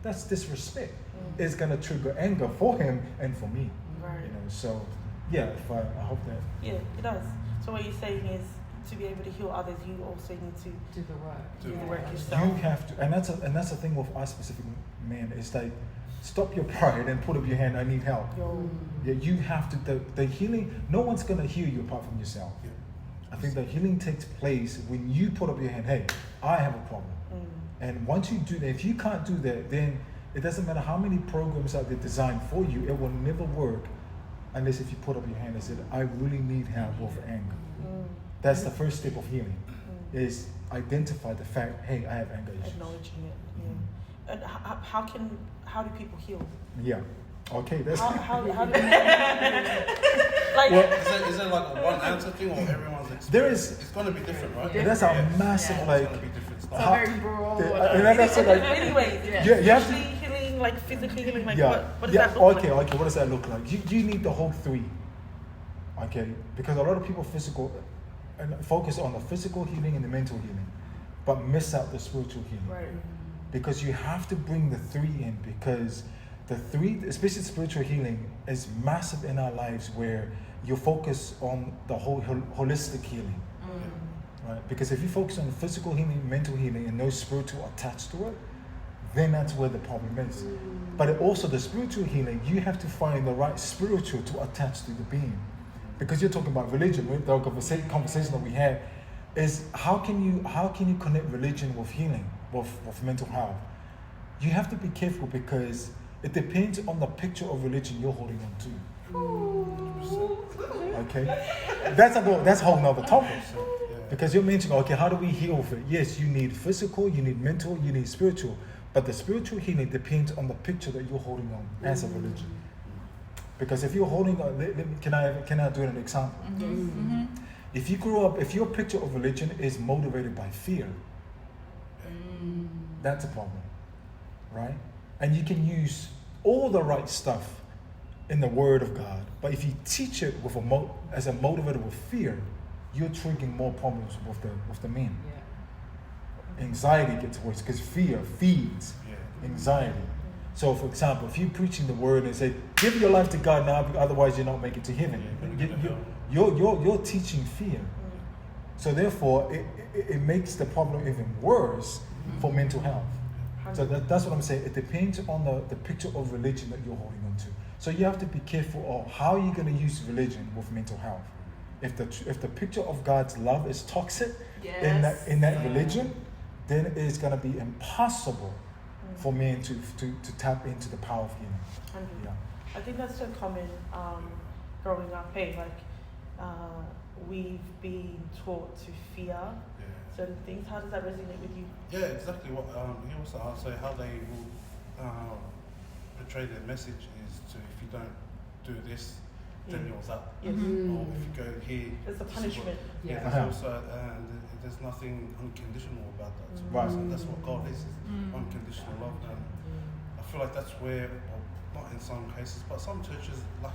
That's disrespect. It's going to trigger anger for him and for me. Right. So yeah, I hope that. Yeah, it does. So what you're saying is to be able to heal others, you also need to do the work. Do the work yourself. You have to, and that's the thing with us Pacific men. It's like, stop your pride and put up your hand. I need help. Yeah, you have to. The healing. No one's gonna heal you apart from yourself. Yeah. I think the healing takes place when you put up your hand. Hey, I have a problem. And once you do that, if you can't do that, then it doesn't matter how many programs are designed for you. It will never work unless if you put up your hand and said, I really need help with anger. That's the first step of healing, is identify the fact, hey, I have anger issues. Acknowledging it, yeah. And how do people heal? Yeah. Okay, that's how do like, is there like a one answer thing or everyone's experience? There is. It's going to be different, right? That's a massive It's like. going to be different stuff. So very broad. that's like anyways. You have to healing, like physically healing, like yeah. what does that look like? Okay. What does that look like? You need the whole three. Okay, because a lot of people focus on the physical healing and the mental healing, but miss out the spiritual healing. Right. Because you have to bring the three in, because the three, especially spiritual healing, is massive in our lives where you focus on the whole holistic healing. Right? Because if you focus on physical healing, mental healing, and no spiritual attached to it, then that's where the problem is. But also the spiritual healing, you have to find the right spiritual to attach to the being. Because you're talking about religion, the conversation that we had is how can you connect religion with healing, with mental health? You have to be careful because it depends on the picture of religion you're holding on to. Okay, that's a whole nother topic. Because you're mentioning, okay, how do we heal with it? Yes, you need physical, you need mental, you need spiritual, but the spiritual healing depends on the picture that you're holding on as a religion. Because if you're holding on, can I do an example? If you grew up, if your picture of religion is motivated by fear, that's a problem, right? And you can use all the right stuff in the Word of God, but if you teach it with as a motivator with fear, you're triggering more problems with the men. Yeah. Anxiety gets worse because fear feeds anxiety. So, for example, if you're preaching the Word and say, "Give your life to God now, otherwise you're not making it to heaven," you're teaching fear. So therefore, it makes the problem even worse for mental health. So that's what I'm saying. It depends on the picture of religion that you're holding on to. So you have to be careful of how you're going to use religion with mental health. If the picture of God's love is toxic in that religion, then it's going to be impossible for men to tap into the power of healing. Yeah. I think that's so common growing up. Hey, we've been taught to fear certain things. How does that resonate with you? Yeah, exactly. What he also asked, so how they will portray their message is to, if you don't do this, then you're that. Yes. Or if you go here, it's a punishment. There's also there's nothing unconditional about that. Right. So that's what God is unconditional love. And I feel like that's where, well, not in some cases, but some churches lack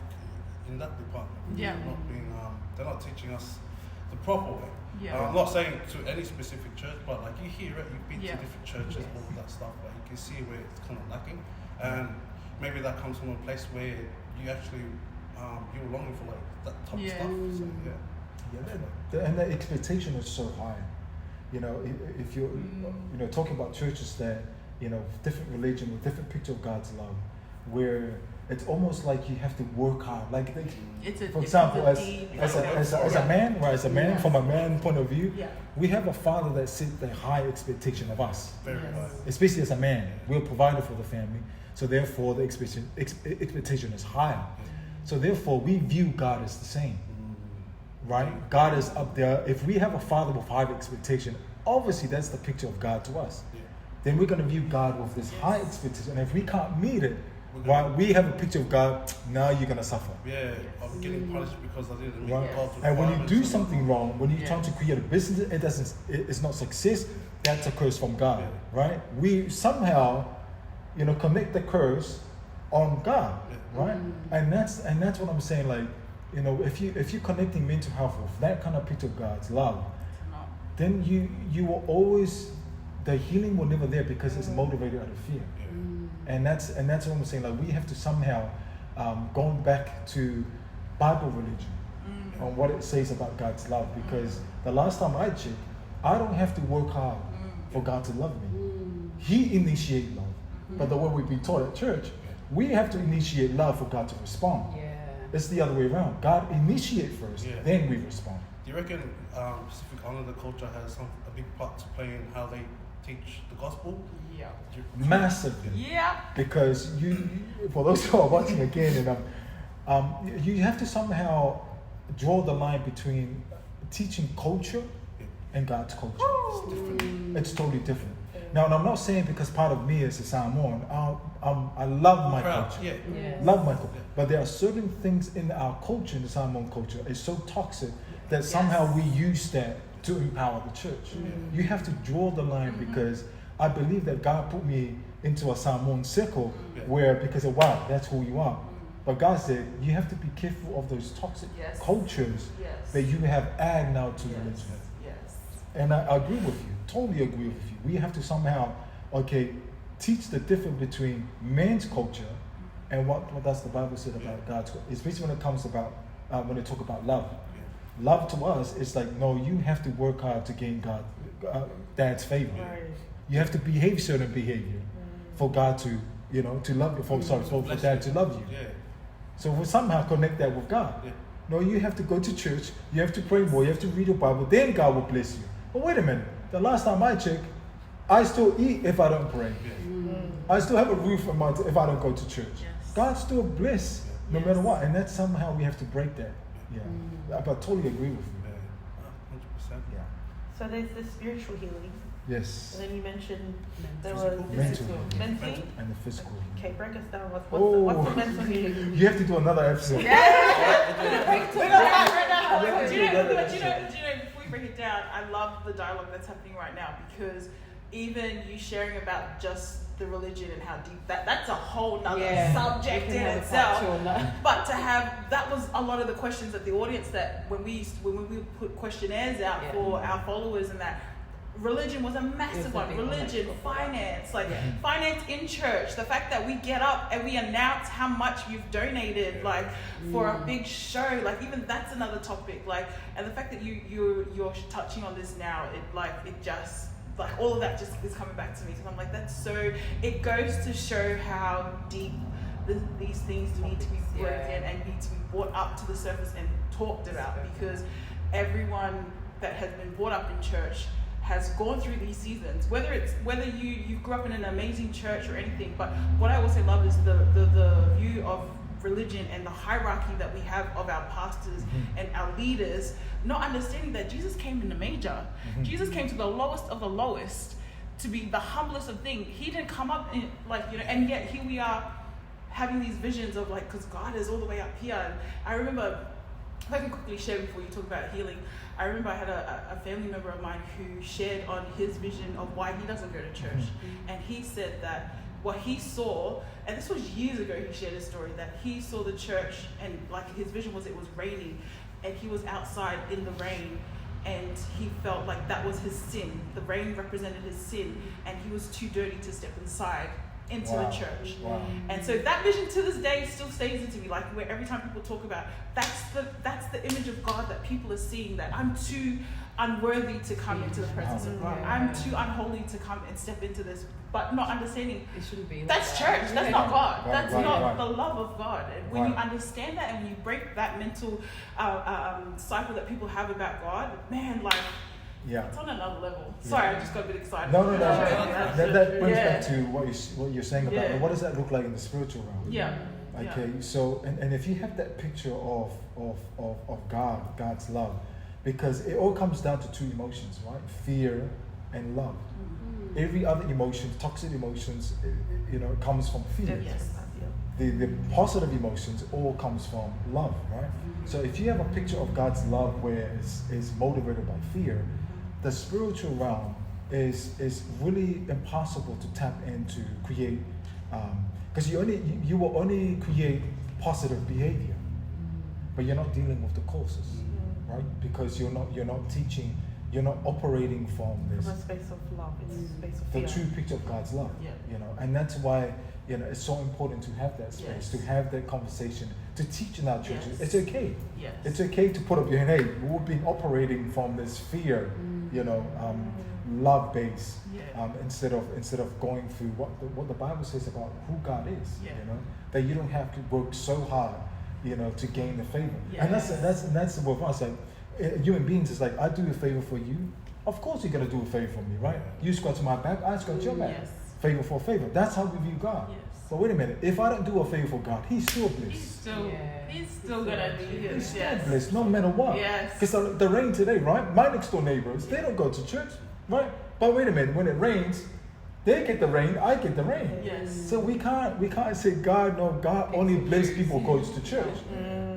in that department. They're not teaching us the proper way. I'm not saying to any specific church, but like you hear it, you've been to different churches, all of that stuff, but you can see where it's kind of lacking. And maybe that comes from a place where you actually you're longing for like that type of stuff. So and the expectation is so high. If you're talking about churches that different religion with different picture of God's love, where it's almost like you have to work hard. Like, for example, as a man, right? As a man, from a man point of view, we have a father that sets the high expectation of us. Very high. Especially as a man, we're provider for the family, so therefore the expectation is higher. So therefore, we view God as the same, right? God is up there. If we have a father with high expectation, obviously that's the picture of God to us. Then we're going to view God with this high expectation, and if we can't meet it, while we have a picture of God, now you're going to suffer. Yeah, I'm getting punished because I didn't meet Right. God. And when you do something wrong, when you're trying to create a business, it's not success, that's a curse from God, right? We somehow, connect the curse on God, right? And that's what I'm saying. Like, if you're connecting mental health with that kind of picture of God's love, then you will always, the healing will never there because it's motivated out of fear. And that's what I'm saying. Like, we have to somehow going back to Bible religion on what it says about God's love, because the last time I checked, I don't have to work hard for God to love me. He initiates love. But the way we've been taught at church, we have to initiate love for God to respond. It's the other way around. God initiates first, then we respond. Do you reckon Pacific Islander culture has a big part to play in how they teach the gospel? Massively. Yeah. Because you for those who are watching again, and you have to somehow draw the line between teaching culture and God's culture. It's different. It's totally different. Now, and I'm not saying because part of me is a Samoan, I love my culture. Love my culture. But there are certain things in our culture, in the Samoan culture, is so toxic that somehow we use that to empower the church. You have to draw the line, because I believe that God put me into a Samoan circle where, because of, wow, that's who you are. But God said, you have to be careful of those toxic cultures that you have added now to religion. And I agree with you, totally agree with you. We have to somehow, teach the difference between man's culture and what does the Bible say about God's culture, especially when it comes about, when they talk about love. Love to us is like, no, you have to work hard to gain Dad's favor. You have to behave certain behavior for God to, to love you, for Dad to love you. So we somehow connect that with God. No, you have to go to church, you have to pray more, you have to read your Bible, then God will bless you. But wait a minute, the last time I checked, I still eat if I don't pray. I still have a roof on my if I don't go to church. God still bless no matter what, and that's somehow we have to break that. I totally agree with you. 100%. So there's the spiritual healing. Yes. And then you mentioned there was mental healing and the physical. Okay, break us down. What's the mental healing? You have to do another episode. Do you know, before we break it down, I love the dialogue that's happening right now, because even you sharing about just the religion and how deep that's a whole nother subject in itself. But to have, that was a lot of the questions of the audience, that when we put questionnaires out for our followers, and that religion was a massive one. Religion, finance, finance in church. The fact that we get up and we announce how much you've donated, for a big show, even that's another topic. And the fact that you're touching on this now, it just all of that just is coming back to me. So I'm like, that's so. It goes to show how deep these things need to be broken and need to be brought up to the surface and talked about, because everyone that has been brought up in church has gone through these seasons, whether you grew up in an amazing church or anything. But what I also love is the view of religion and the hierarchy that we have of our pastors and our leaders, not understanding that Jesus came in the major. Jesus came to the lowest of the lowest to be the humblest of things. He didn't come up in, and yet here we are having these visions of because God is all the way up here. And I remember, if I can quickly share before you talk about healing, I remember I had a family member of mine who shared on his vision of why he doesn't go to church. And he said that what he saw, and this was years ago, he shared his story, that he saw the church and his vision was it was raining, and he was outside in the rain, and he felt like that was his sin. The rain represented his sin, and he was too dirty to step inside into Wow. the church. Wow. And so that vision to this day still stays into me. Like where every time people talk about that's the image of God that people are seeing, that I'm too unworthy to come into the presence of God. I'm too unholy to come and step into this, but not understanding It shouldn't be. that's church. That's not God. Right, That's right, not right. the love of God. And when you Right. understand that, and when you break that mental cycle that people have about God, man, like Yeah. it's on another level. Sorry, I just got a bit excited. No. That brings Yeah. back to what you're saying about Yeah. what does that look like in the spiritual realm? Yeah. Okay, so and if you have that picture of God, God's love, because it all comes down to two emotions, right? Fear and love. Every other emotion, toxic emotions, comes from fear. Yes. The positive emotions all comes from love, right? So if you have a picture of God's love where it's motivated by fear, the spiritual realm is really impossible to tap into, create, because you will only create positive behavior, but you're not dealing with the causes, right? Because you're not teaching, you're not operating from this From a space of love. It's a space of the fear. true picture of God's love. Yeah. And that's why it's so important to have that space, Yes. to have that conversation, to teach in our churches. Yes. It's okay. Yes. It's okay to put up your hand. Hey, we've been operating from this fear, love base, instead of going through what the Bible says about who God is. Yeah. That you don't have to work so hard, to gain the favor. And that's with us. Like human beings, it's like I do a favor for you. Of course, you're gonna do a favor for me, right? You scratch my back, I scratch your back. Yes. Favor for favor. That's how we view God. Yes. But wait a minute, if I don't do a favor for God, He's still blessed. He's still gonna be here. He's still Yes. blessed, no matter what. Yes. Because the rain today, right? My next door neighbors, they don't go to church, right? But wait a minute, when it rains, they get the rain, I get the rain. Yes. So we can't say God only bless people who goes to church.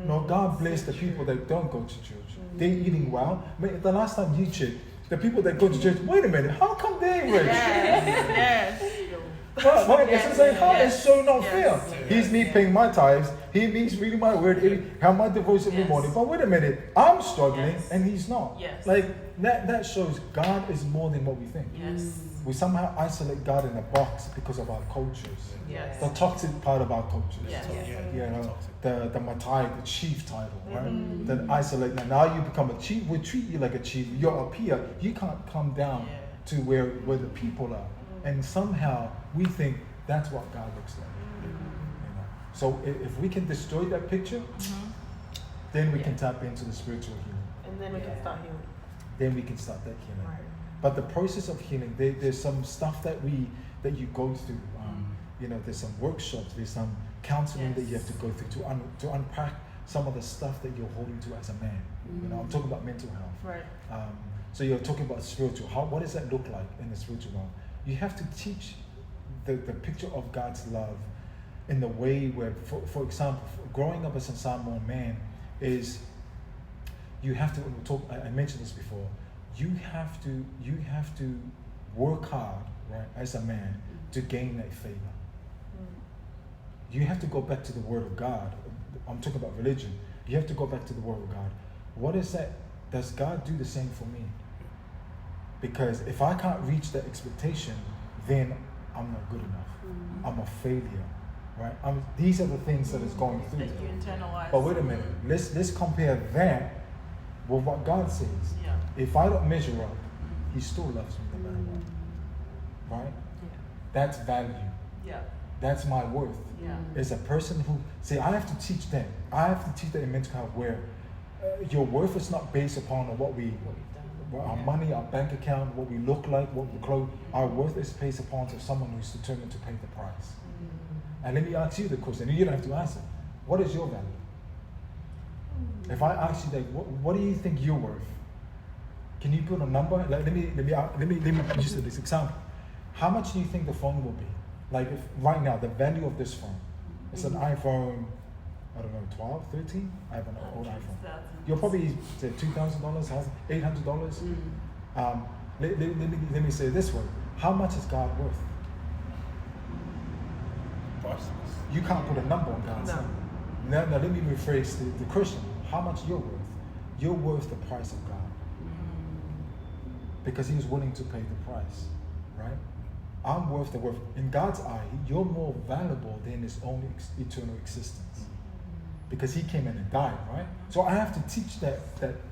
No, God bless the people that don't go to church. They're eating well. I mean, the last time you checked, the people that go to church, wait a minute, how come they ain't rich? Yes. Right? It's like, it's so not Yes. fair. He's me paying my tithes. He means reading my word, have my devotion every Yes. morning. But wait a minute, I'm struggling and he's not. Yes. Like that shows God is more than what we think. Yes. We somehow isolate God in a box because of our cultures. Yes. The toxic part of our cultures. Yes. The Matai, the chief title, right? Then isolate. Now you become a chief. We treat you like a chief. You're up here. You can't come down to where the people are. And somehow we think that's what God looks like. So if we can destroy that picture, then we can tap into the spiritual healing. And then we can start healing. Then we can start that healing. Right. But the process of healing, there's some stuff that you go through. There's some workshops, there's some counseling that you have to go through to unpack some of the stuff that you're holding to as a man. I'm talking about mental health. Right. So you're talking about spiritual. What does that look like in the spiritual realm? You have to teach the picture of God's love in the way where, for example, growing up as a Samoan man is you have to talk. I mentioned this before. You have to work hard, right, as a man to gain that favor. You have to go back to the Word of God. I'm talking about religion. You have to go back to the Word of God. What is that? Does God do the same for me? Because if I can't reach that expectation, then I'm not good enough. I'm a failure, right? These are the things that is going through. That you internalize. But wait a minute. Let's compare that with what God says. Yeah. If I don't measure up, He still loves me no matter what. Right? That's value. Yeah. That's my worth. Yeah. As a person who, I have to teach them. I have to teach them in mental health where your worth is not based upon our money, our bank account, what we look like, what we clothe. Our worth is based upon someone who's determined to pay the price. And let me ask you the question, and you don't have to answer. What is your value? If I ask you that, what do you think you're worth? Can you put a number? Like, let me use this example. How much do you think the phone will be? Like if right now, the value of this phone, it's an iPhone, I don't know, 12, 13? I have an old iPhone. You'll probably say $2,000, $800. Let me say it this way. How much is God worth? Priceless. You can't put a number on God's name. Now let me rephrase the question. How much you're worth? You're worth the price of God. Because He was willing to pay the price, right? I'm worth the worth. In God's eye, you're more valuable than his own eternal existence. Because he came in and died, right? So I have to teach that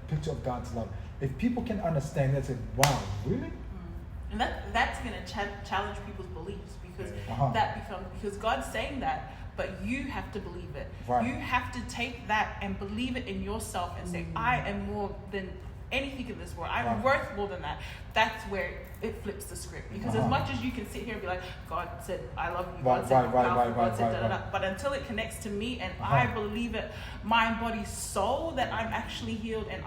picture of God's love. If people can understand that, say, wow, really? And that's going to challenge people's beliefs, because because God's saying that, but you have to believe it. Right. You have to take that and believe it in yourself and say, I am more than anything in this world. I'm worth more than that. That's where it flips the script. Because as much as you can sit here and be like, God said, I love you. God said, God said, da, da, da. But until it connects to me and I believe it, mind, body, soul, that I'm actually healed and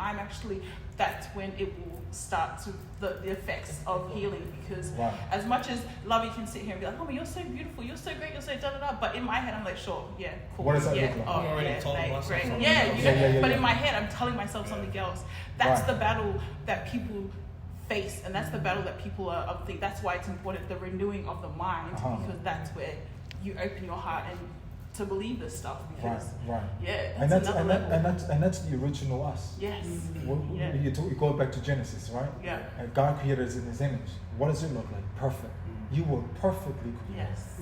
that's when it will start to the effects of healing. Because as much as Lovey can sit here and be like, oh, you're so beautiful, you're so great, you're so da da da, but in my head I'm like, sure, yeah, cool, what does that yeah, look like? oh Already yeah, told like, myself great, something yeah, but yeah. in my head I'm telling myself something else. That's the battle that people face, and that's the battle that people are think. That's why it's important, the renewing of the mind, because that's where you open your heart and to believe this stuff, because and that's the original us. Yes. You go back to Genesis, right? Yeah. And God created us in his image. What does it look like? Perfect. You were perfectly created. Yes.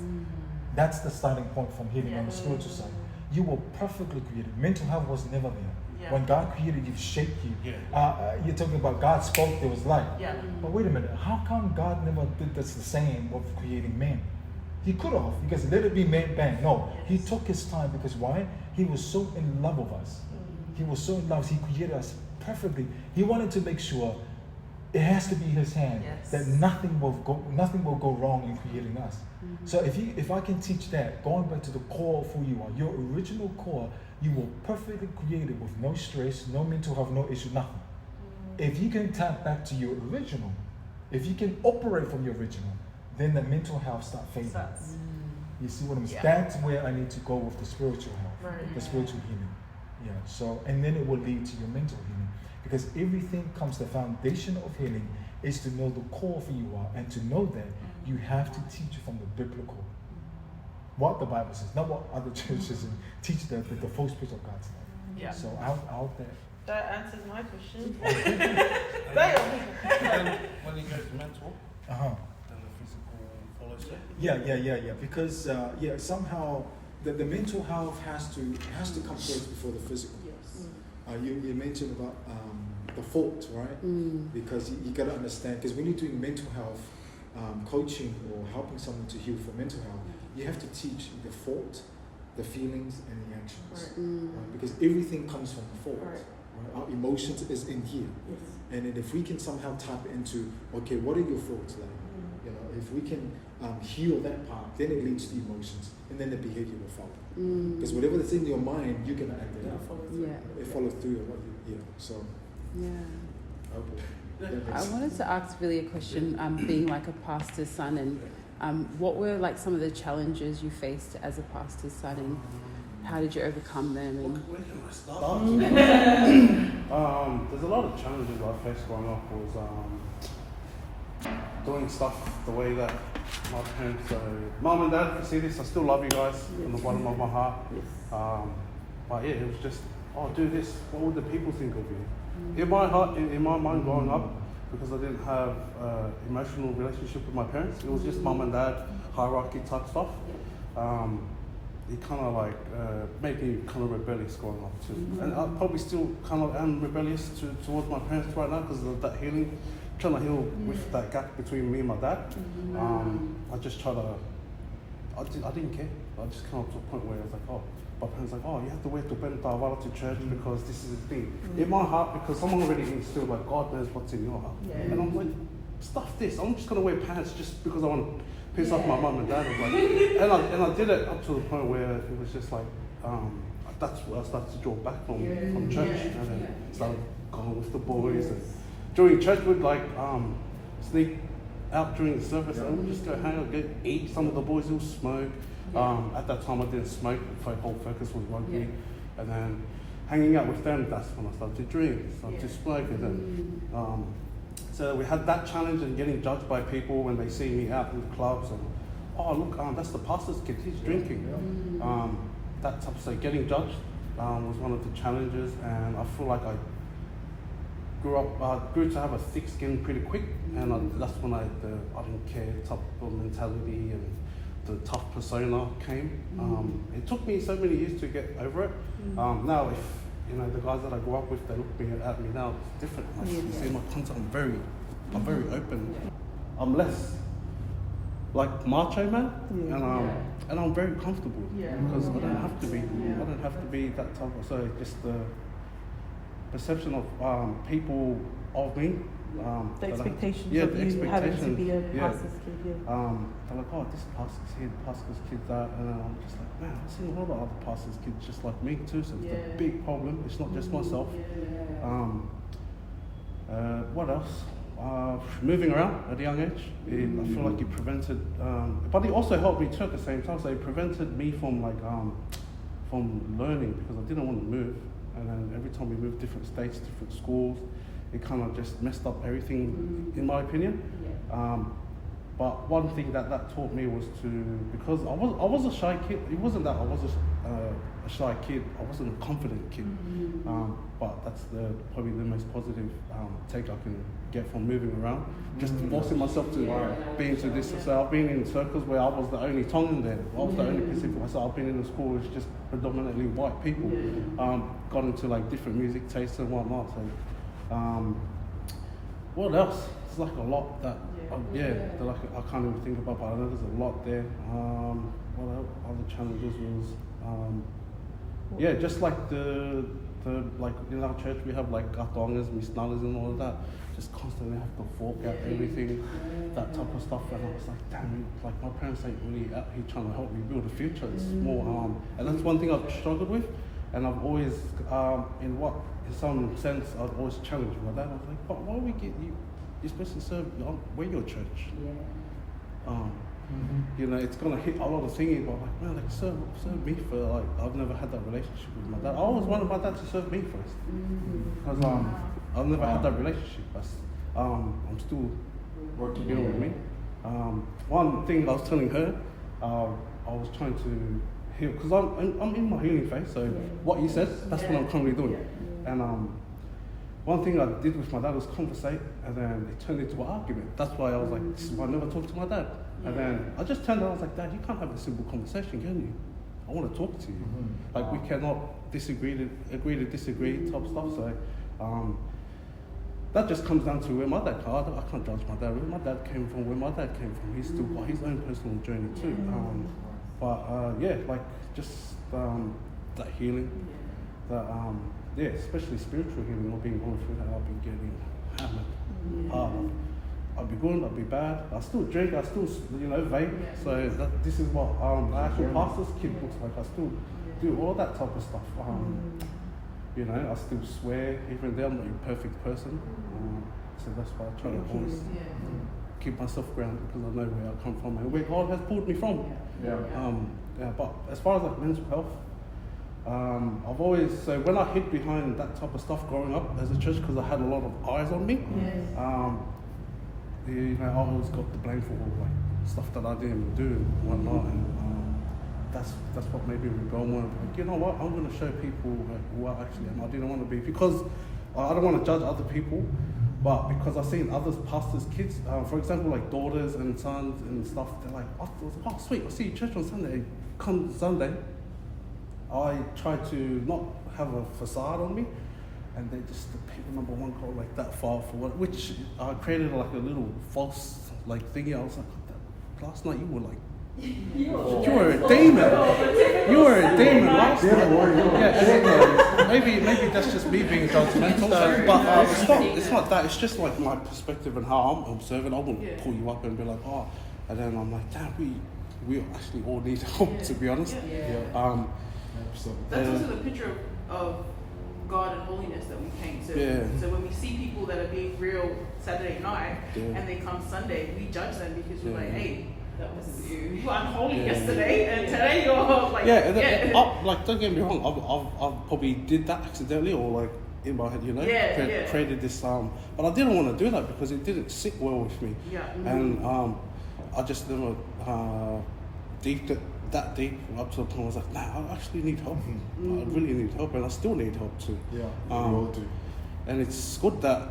That's the starting point from healing on the spiritual side. You were perfectly created. Mental health was never there. Yeah. When God created you, shaped you. You're talking about God spoke, there was light. Yeah. But wait a minute, how come God never did this the same with creating man? He could have, because let it be man, bang. No, he took his time, because why? He was so in love with us. He was so in love, he created us perfectly. He wanted to make sure it has to be his hand, that nothing will go wrong in creating us. So if I can teach that, going back to the core of who you are, your original core, you were perfectly created with no stress, no mental health, no issue, nothing. If you can tap back to your original, if you can operate from your original, then the mental health start fading. You see what I'm saying? That's where I need to go with the spiritual health, the spiritual healing. Yeah. So, and then it will lead to your mental healing, because everything comes. The foundation of healing is to know the core of who you are, and to know that you have to teach from the biblical, what the Bible says, not what other churches and teach the false picture of God's love. Yeah. So I hope that answers my question. Then when you go to mental, then the physical follows it. Yeah. Because somehow the mental health has to come first before the physical. Yes. You mentioned about the fault, right? Because you got to understand, because when you're doing mental health coaching or helping someone to heal for mental health, you have to teach the fault, the feelings, and the actions. Right? Because everything comes from the fault. Right? Our emotions is in here. Yes. And then if we can somehow tap into, okay, what are your thoughts like? You know, if we can heal that part, then it leads to emotions, and then the behavior will follow. Because whatever that's in your mind, you're gonna act it out. It follows through. So. Yeah. Okay. I wanted to ask really a question. Being like a pastor's son, and what were like some of the challenges you faced as a pastor's son, and how did you overcome them? And Where can I start? There's a lot of challenges I faced growing up. Was doing stuff the way that my parents, mom and dad, if you see this, I still love you guys from the bottom of my heart. But yeah, it was just, do this. What would the people think of you? In my heart, in my mind growing up, because I didn't have emotional relationship with my parents, it was just mom and dad, hierarchy type stuff. It kind of like made me kind of rebellious growing up too. And I probably still kind of am rebellious towards my parents right now, because of that healing, trying to heal with that gap between me and my dad. I just try to, I didn't care. I just came up to a point where I was like, my parents were like, you have to wear tubendavala to church because this is the thing. In my heart, because someone already instilled like, God knows what's in your heart. And I'm like, stuff this. I'm just going to wear pants just because I want to piss off my mum and dad. I was like, and I did it up to the point where it was just like, that's where I started to draw back from church. And then started going with the boys. And during church, we'd like sneak out during the service and we'd just go hang out, eat. Some of the boys will smoke. At that time I didn't smoke, my whole focus was rugby. And then hanging out with them, that's when I started to drink, started to smoke. And then, so we had that challenge and getting judged by people when they see me out in the clubs and, look, that's the pastor's kid, he's drinking. That type of, so getting judged was one of the challenges, and I feel like I grew to have a thick skin pretty quick, and that's when I didn't care type of mentality and the tough persona came. It took me so many years to get over it. Now, if the guys that I grew up with, they look at me now, it's different. Like, you see my content, I'm very open. I'm less like macho man, and I'm very comfortable because I don't have to be. I don't have to be that type of. So just the perception of people of me. The expectations of you having to be a pastor's kid. They're like, oh, this pastor's here, pastor's kid, that, and I'm just like, man, I've seen a lot of other pastors' kids just like me too. So it's a big problem. It's not just myself. What else? Moving around at a young age, I feel like it prevented, but it also helped me too at the same time. So it prevented me from from learning because I didn't want to move. And then every time we moved different states, different schools, it kind of just messed up everything, in my opinion. But one thing that taught me was because I was a shy kid. It wasn't that I was a shy kid. I wasn't a confident kid. But that's probably the most positive take I can get from moving around. Just forcing myself to be into this. So I've been in circles where I was the only Tongan there. I was the only Pacific. So I've been in a school with just predominantly white people. Got into like different music tastes and whatnot. So what else? It's like a lot that that like I can't even think about, but I know there's a lot there. What other challenges was just like the like in our church we have like gatongas, misnalas and all of that. Just constantly have to fork out everything, that type of stuff. And I was like, damn, like my parents ain't really out here trying to help me build a future. It's more and that's one thing I've struggled with. And I've always, in some sense, I've always challenged my dad. I was like, but why we get you? You're supposed to serve. We're your church. It's gonna hit a lot of thinking. But like, man, like serve me for like. I've never had that relationship with my dad. I always wanted my dad to serve me first, because I've never had that relationship. I'm still working with me. One thing I was telling her, I was trying to heal because I'm in my healing phase. So what you said, that's what I'm currently doing. And one thing I did with my dad was conversate, and then it turned into an argument. That's why I was like, this is why I never talk to my dad. And then I just turned around, I was like, Dad, you can't have a simple conversation, can you? I want to talk to you. Like we cannot agree to disagree type stuff. So that just comes down to where my dad came. I can't judge my dad. Where my dad came from, he's still got his own personal journey too. Like just that healing, that especially spiritual healing. I've been going through that. I've been getting hammered hard. I'll be good, I'll be bad. I still drink, I still vape. So this is what an actual pastor's kid looks like. I still do all that type of stuff. I still swear, even though I'm not a perfect person. So that's why I try to always keep myself grounded, because I know where I come from and where God has pulled me from. But as far as like mental health, I've always, so when I hid behind that type of stuff growing up as a church, because I had a lot of eyes on me, I always got the blame for like stuff that I didn't even do and whatnot, and that's what made me rebel more. Like, you know what, I'm going to show people who I actually am. I didn't want to be, because I don't want to judge other people, but because I've seen others pastors' kids, for example, like daughters and sons and stuff, they're like, oh sweet, I see you church on Sunday. Come Sunday, I try to not have a facade on me, and they just, the people number one go like that far for what, which I created like a little false like thingy. I was like, last night you were like, you were a demon. You were a demon last night. Maybe that's just me being judgmental. But it's not that. It's just like my perspective and how I'm observing. I wouldn't pull you up and be like, oh, and then I'm like, damn, we actually all need help, to be honest. That's also the picture of God and holiness that we paint. So when we see people that are being real Saturday night and they come Sunday, we judge them because we're like, hey, that was you were unholy yesterday, and today you're like like, don't get me wrong, I've probably did that accidentally, or like in my head, created this but I didn't want to do that because it didn't sit well with me. And I just never deeped it that deep up to the point I was like, nah, I actually need help. I really need help, and I still need help too. We all do. And it's good that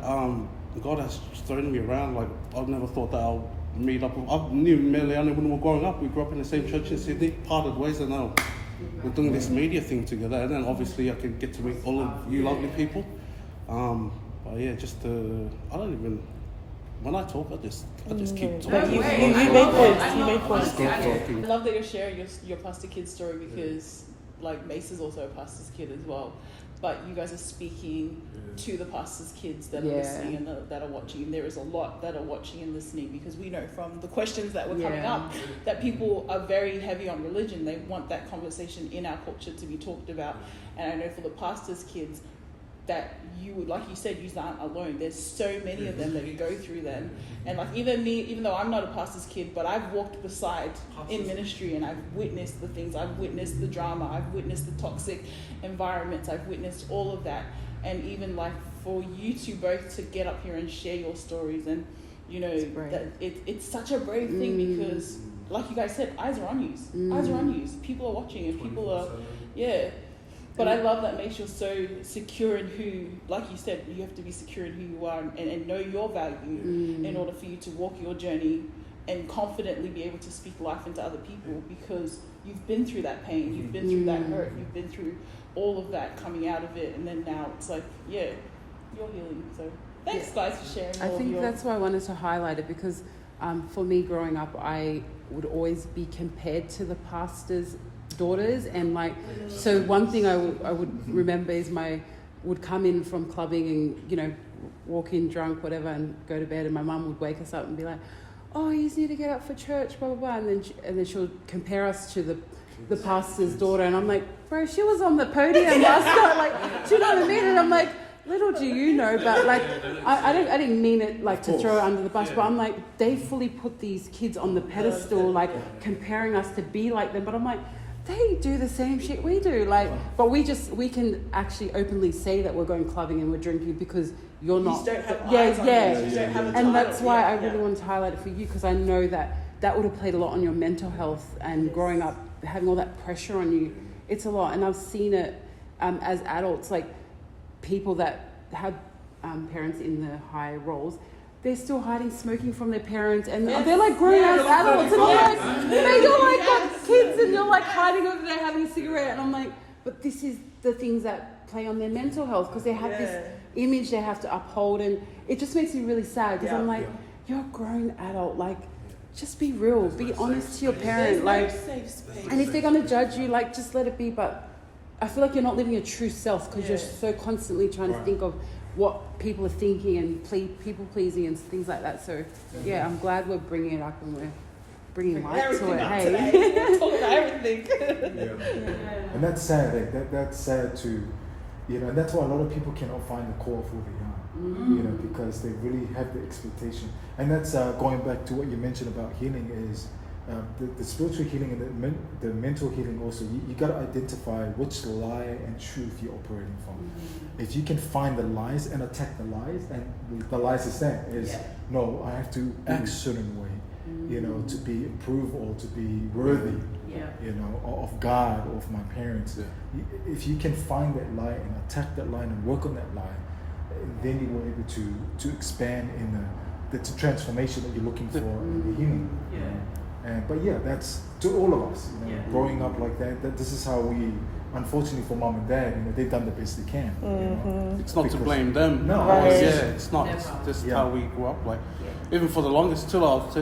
God has thrown me around. Like, I've never thought that I'll meet up. I knew Meliana when we were growing up. We grew up in the same church in Sydney, parted ways, and now we're doing this media thing together. And then obviously I can get to meet all of you lovely people. But yeah, just I don't even. When I talk, I just keep talking. You make points. You make points. I love that you're sharing your pastor kid story because, like, Mase is also a pastor's kid as well. But you guys are speaking to the pastor's kids that are listening and that are watching. And there is a lot that are watching and listening because we know from the questions that were coming up that people are very heavy on religion. They want that conversation in our culture to be talked about. And I know for the pastor's kids, that you would, like you said, you aren't alone. There's so many of them that you go through them. And like even me, even though I'm not a pastor's kid, but I've walked beside in ministry and I've witnessed the things. I've witnessed the drama. I've witnessed the toxic environments. I've witnessed all of that. And even like for you two both to get up here and share your stories and, you know, that it's such a brave thing because like you guys said, eyes are on you. Eyes are on you. People are watching and people are, But I love that makes you so secure in who, like you said, you have to be secure in who you are and know your value in order for you to walk your journey and confidently be able to speak life into other people because you've been through that pain, you've been through that hurt, you've been through all of that coming out of it. And then now it's like, you're healing. So thanks guys for sharing. I think that's why I wanted to highlight it because for me growing up, I would always be compared to the pastor's daughters and like so one thing I would remember is would come in from clubbing and you know walk in drunk whatever and go to bed and my mum would wake us up and be like, oh, you just need to get up for church, blah blah blah, and then she'll compare us to the pastor's daughter and I'm like, bro, she was on the podium last night, like, do you know what I mean? And I'm like, little do you know, but like I didn't mean it like to throw it under the bus, but I'm like, they fully put these kids on the pedestal, like comparing us to be like them, but I'm like, they do the same shit we do, like, but we can actually openly say that we're going clubbing and we're drinking because you're not. You don't have eyes on you. You don't have a and that's why I really wanted to highlight it for you because I know that would have played a lot on your mental health and growing up, having all that pressure on you. It's a lot, and I've seen it as adults, like people that had parents in the high roles. They're still hiding smoking from their parents and they're like grown ass adults and I'm like, you're like got kids and you're like hiding over there having a cigarette and I'm like, but this is the things that play on their mental health because they have this image they have to uphold and it just makes me really sad because I'm like, you're a grown adult, like just be real, be honest to your parent, like, and if they're gonna judge you, like just let it be, but I feel like you're not living your true self because you're so constantly trying to think of what people are thinking and people pleasing and things like that. So I'm glad we're bringing it up and we're bringing light to it. Hey, talk about everything. And that's sad. Like, that's sad too. You know, and that's why a lot of people cannot find the core of who they are. You know, because they really have the expectation. And that's going back to what you mentioned about healing is. The spiritual healing and the mental healing also, you got to identify which lie and truth you're operating from. If you can find the lies and attack the lies, and the lies is that is, no, I have to act a certain way, you know, to be approved or to be worthy, you know, of God or of my parents. If you can find that lie and attack that lie and work on that lie, then you will be able to expand in the transformation that you're looking for in the healing. You know? But that's to all of us, you know, growing up like that. This is how we, unfortunately for mom and dad, you know, they've done the best they can. You know, it's not to blame them. No, it's not. It's just how we grew up. Like, even for the longest, till I was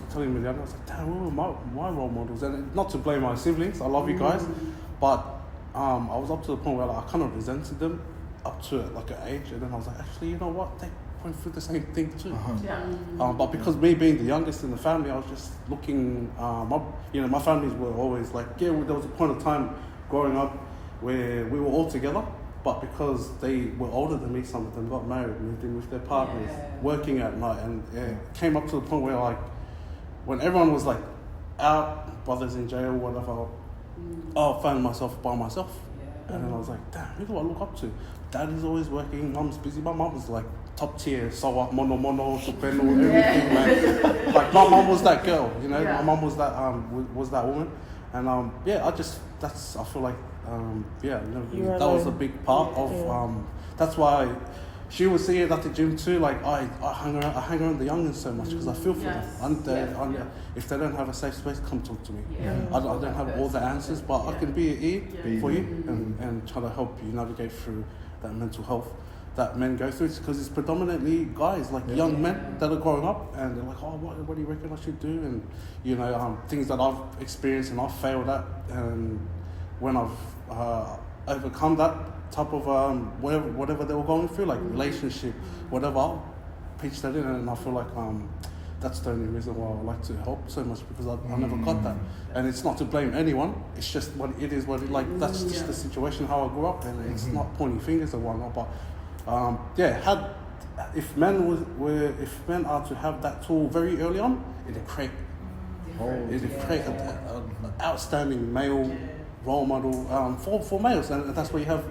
telling Miliana, I was like, damn, who were my role models? And not to blame my siblings. I love you guys, but I was up to the point where like, I kind of resented them up to like an age, and then I was like, actually, you know what? They went through the same thing too. But because me being the youngest in the family, I was just looking. My families were always like, there was a point of time growing up where we were all together, but because they were older than me, some of them got married, moved in with their partners, working at night, and it came up to the point where like, when everyone was like out, brothers in jail, whatever, I found myself by myself. And then I was like, damn, who do I look up to? Dad is always working, mum's busy. My mum was like top tier, sawa, mono, tupeno, everything, man. Like my mum was that girl, you know. My mum was that woman, and I feel like that was a big part of. That's why she would see it at the gym too. Like I hang around the youngins so much because I feel for them. If they don't have a safe space, come talk to me. I don't have all the answers, but I can be an ear for you and try to help you navigate through that mental health that men go through, because it's predominantly guys, like young men that are growing up, and they're like, oh, what do you reckon I should do? And you know, things that I've experienced and I've failed at, and when I've overcome that type of whatever they were going through, like relationship, whatever, I'll pitch that in, and I feel like that's the only reason why I like to help so much, because I never got that. And it's not to blame anyone, it's just what it is, that's just the situation, how I grew up, and it's not pointing fingers at one, but if men are to have that tool very early on, it'll create an outstanding male role model for males, and that's where you have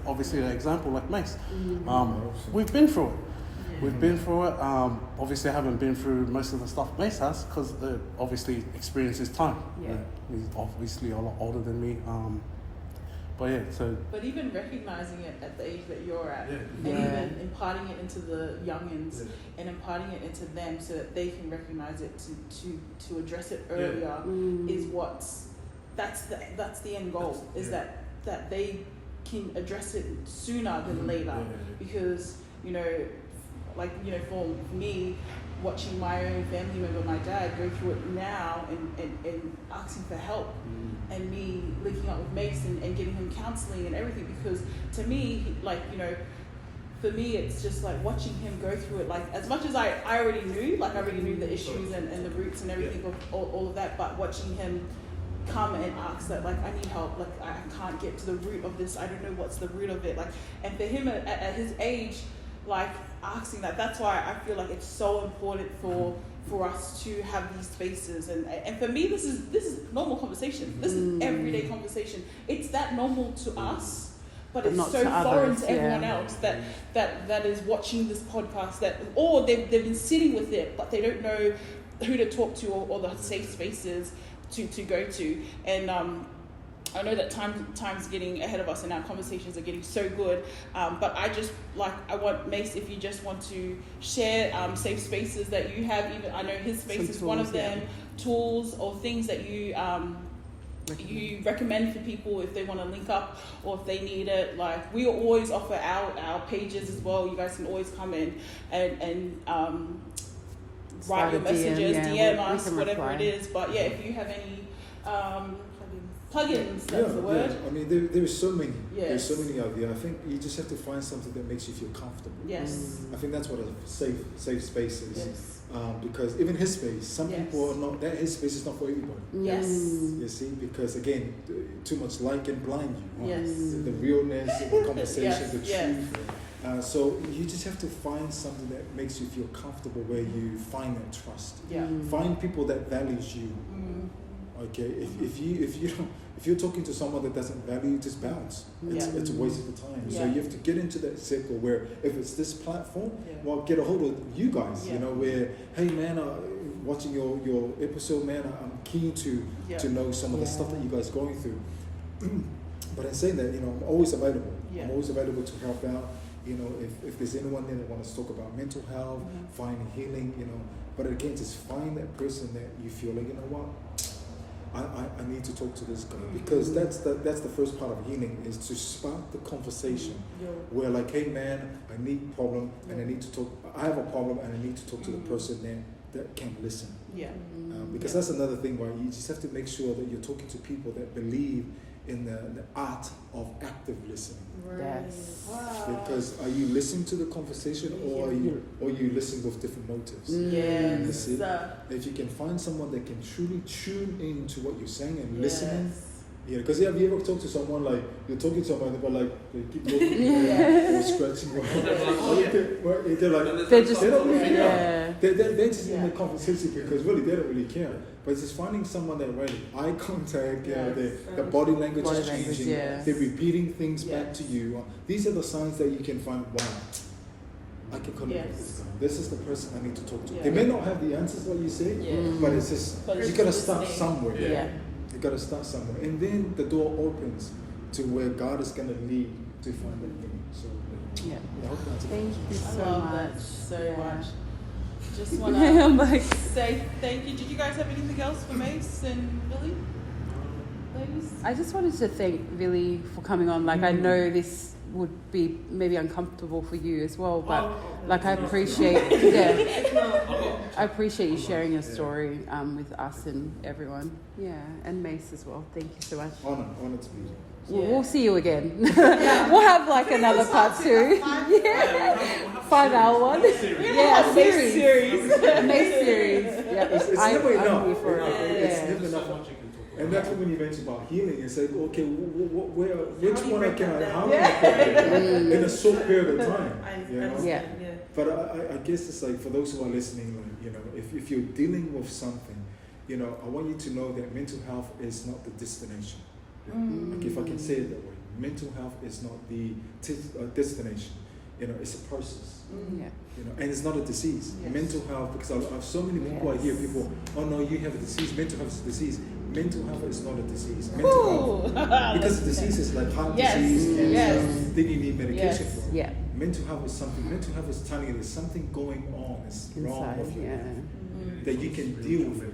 obviously an example like Mase. We've been through it. We've been through it. Obviously, I haven't been through most of the stuff Mase has, because obviously experience is time. He's obviously a lot older than me. But even recognizing it at the age that you're at, and even imparting it into the youngins, and imparting it into them so that they can recognize it to address it earlier, is that's the end goal. Is that they can address it sooner than later, because for me, watching my own family member, my dad, go through it now and asking for help, and me linking up with Mase and getting him counselling and everything, because to me, for me, it's just like watching him go through it, like as much as I already knew the issues and the roots and everything of all of that, but watching him come and ask that, like, I need help, like I can't get to the root of this, I don't know what's the root of it, like, and for him at his age, like asking that's why I feel like it's so important for us to have these spaces, and for me this is normal conversation, this is everyday conversation, it's that normal to us, but it's so foreign to everyone else that is watching this podcast, or they've been sitting with it but they don't know who to talk to or the safe spaces to go to. And I know that time's getting ahead of us and our conversations are getting so good, but I want Mase, if you just want to share safe spaces that you have, even I know his space is one of them, tools or things that you recommend for people if they want to link up or if they need it. Like, we always offer our pages as well. You guys can always come in and write your messages, DM us, whatever it is. But if you have any plugins, that's the word. Yeah. I mean, there's so many. Yes. There's so many out there. I think you just have to find something that makes you feel comfortable. Yes. I think that's what a safe space is. Yes. Because even his space, some people are not, that his space is not for everybody. Yes. You see, because again, too much like can blind you. Yes. The realness, the conversation, the truth. So you just have to find something that makes you feel comfortable, where you find that trust. Yeah. Find people that values you. Okay, if you're talking to someone that doesn't value you, just bounce. It's a waste of time. Yeah. So you have to get into that circle where, if it's this platform, well, get a hold of you guys. You know, where, hey man, watching your episode, man, I'm keen to know some of the stuff that you guys are going through. But in saying that, I'm always available. I'm always available to help out. If there's anyone there that wants to talk about mental health, finding healing, But again, just find that person that you feel like, you know what, I need to talk to this guy, because that's the first part of healing, is to spark the conversation where, like, hey man, I need a problem and I need to talk. I have a problem and I need to talk to the person that can listen. Because that's another thing, right? You just have to make sure that you're talking to people that believe in the art of active listening. Yes. Wow. Because are you listening to the conversation, or are you listening with different motives? Yes. You see? If you can find someone that can truly tune into what you're saying and listening. Because have you ever talked to someone, like, you're talking to someone, but like they keep looking or scratching your head? They're like, they don't really care. They're just in the conversation because really they don't really care. But it's just finding someone that really eye contact, the body language is changing, they're repeating things back to you. These are the signs that you can find. Wow, I can connect with this guy. This is the person I need to talk to. They may not have the answers what you say, but it's just you gotta start somewhere. You gotta start somewhere, and then the door opens to where God is gonna lead to find that meaning. So Yeah. I hope that's Thank you I so love much. that so Yeah. much. Just want I'm to like, say thank you. Did you guys have anything else for Mase and Billy? Ladies? I just wanted to thank Billy for coming on. Like, I know this would be maybe uncomfortable for you as well, but like, I appreciate, I appreciate you sharing your story with us and everyone. Yeah, and Mase as well. Thank you so much. honor to be here. We'll see you again. We'll have like another part 2. Yeah. 5-hour one. Yeah, a series. A Mase series. Yeah. It's never enough. I'm here for it. It's Yeah. never enough. And that's when you mentioned about healing. It's like, okay, which one can I, how can I put in a short period of time? You know? Yeah. But I guess it's like, for those who are listening, like, you know, if you're dealing with something, you know, I want you to know that mental health is not the destination. Like, if I can say it that way, mental health is not the destination. You know, it's a process. Yeah. You know, and it's not a disease. Mental health, because I have so many people, I hear people, oh no, you have a disease. Mental health is a disease. Mental health is not a disease. Mental health, because disease is like heart disease, and then you need medication for it. Yeah. Mental health is something. Mental health is telling you there's something going on. It's wrong with your life that you can deal with it.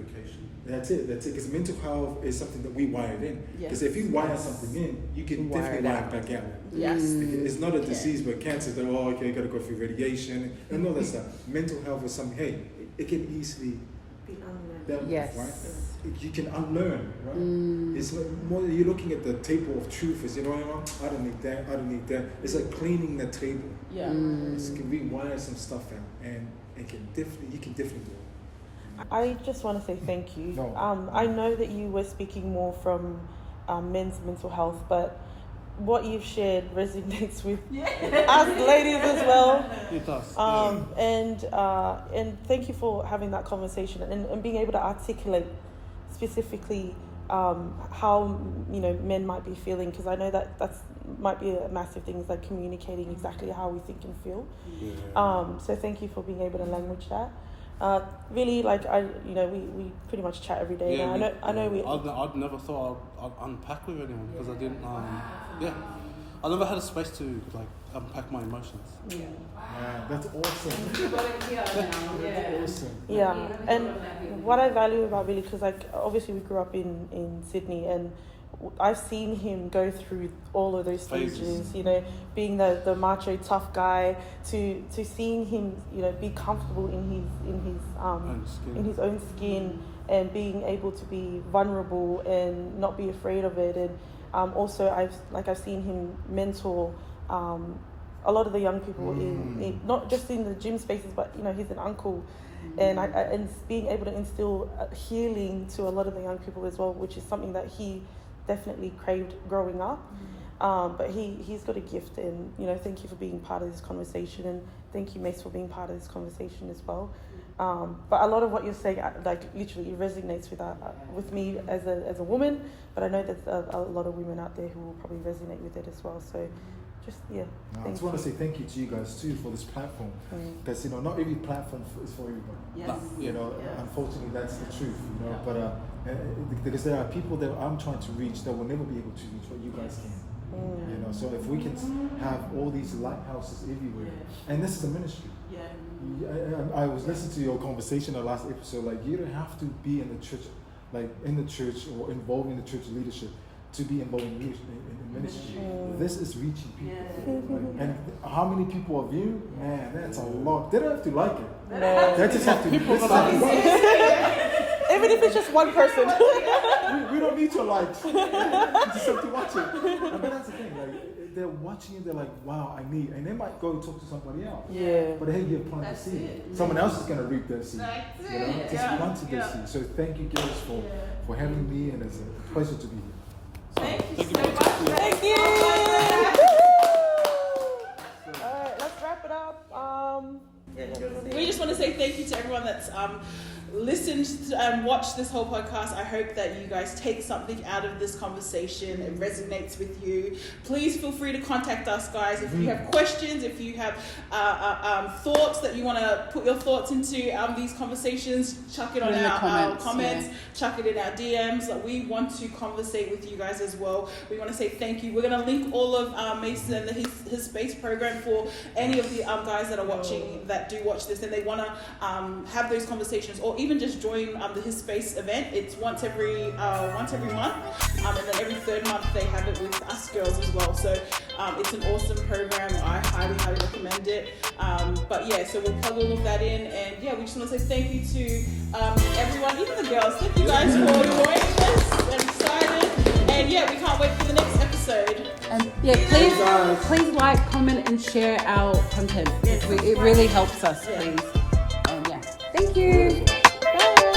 That's it. Because mental health is something that we wired in. Because if you wire something in, you can definitely wire it back out. Yes. It's not a disease, but cancer. That okay, you got to go through radiation and all that stuff. Mental health is something. Hey, it can easily Be unlearned. dealt with, Yes. right? You can unlearn, right? It's more you're looking at the table of truth. Is, you know what? I don't need that. I don't need that. It's like cleaning the table. Yeah. It can rewire some stuff out, and you can definitely do it. I just want to say thank you. No. I know that you were speaking more from men's mental health, but what you've shared resonates with us ladies as well. It does. And thank you for having that conversation and being able to articulate specifically how, you know, men might be feeling, because I know that's might be a massive thing, is like communicating exactly how we think and feel. So thank you for being able to language that. Really, like, we pretty much chat every day now. I know we. I'd never thought I'd unpack with anyone because I didn't. I never had a space to like unpack my emotions. Yeah, that's awesome. You got it here now. That's awesome. Yeah, and what I value about Billy, because like obviously we grew up in Sydney, and I've seen him go through all of those stages. Phases. You know, being the macho tough guy to seeing him, you know, be comfortable in his own skin, and being able to be vulnerable and not be afraid of it. And also I've seen him mentor a lot of the young people in not just in the gym spaces, but you know, he's an uncle. And being able to instill healing to a lot of the young people as well, which is something that he definitely craved growing up. But he's got a gift, and you know, thank you for being part of this conversation, and thank you, Mase, for being part of this conversation as well. But a lot of what you're saying, like, literally resonates with me as a woman, but I know there's a lot of women out there who will probably resonate with it as well. So I just want to say thank you to you guys too for this platform, because you know, not every platform is for everybody. You know, unfortunately that's the truth. You know, but because there are people that I'm trying to reach that will never be able to reach what you guys can. You know, so if we can have all these lighthouses everywhere, and this is a ministry. I was listening to your conversation in the last episode. Like, you don't have to be in the church, like in the church or involved in the church leadership to be involved in ministry. This is reaching people. Like, and how many people are viewing? Man, that's a lot. They don't have to like it. They just have to even if it's just one person. we don't need to like. We just have to watch it. But that's the thing. Like, they're watching it. They're like, wow, I need. And they might go talk to somebody else. But hey, you're planting the seed. Someone else is going to reap their seed. You know, just planting their seed. So thank you, girls, for having me, and it's a pleasure to be here. Thank you so much. Thank you. All right, let's wrap it up. We just want to say thank you to everyone that's listened and watched this whole podcast, I hope that you guys take something out of this conversation. It resonates with you. Please feel free to contact us, guys. If you have questions, if you have thoughts that you want to put your thoughts into these conversations, chuck it on our comments, chuck it in our DMs. We want to conversate with you guys as well. We want to say thank you. We're going to link all of Mase and his space program for any of the guys that are watching, that do watch this, and they want to have those conversations, or even just join the His Space event. It's once every month, and then every third month they have it with us girls as well. So it's an awesome program. I highly recommend it. But yeah, so we'll plug all of that in, and yeah, we just want to say thank you to everyone, even the girls. Thank you guys for joining us. I'm excited, and yeah, we can't wait for the next episode. And yeah, please like, comment, and share our content. It really helps us, please. And yeah, thank you. Bye.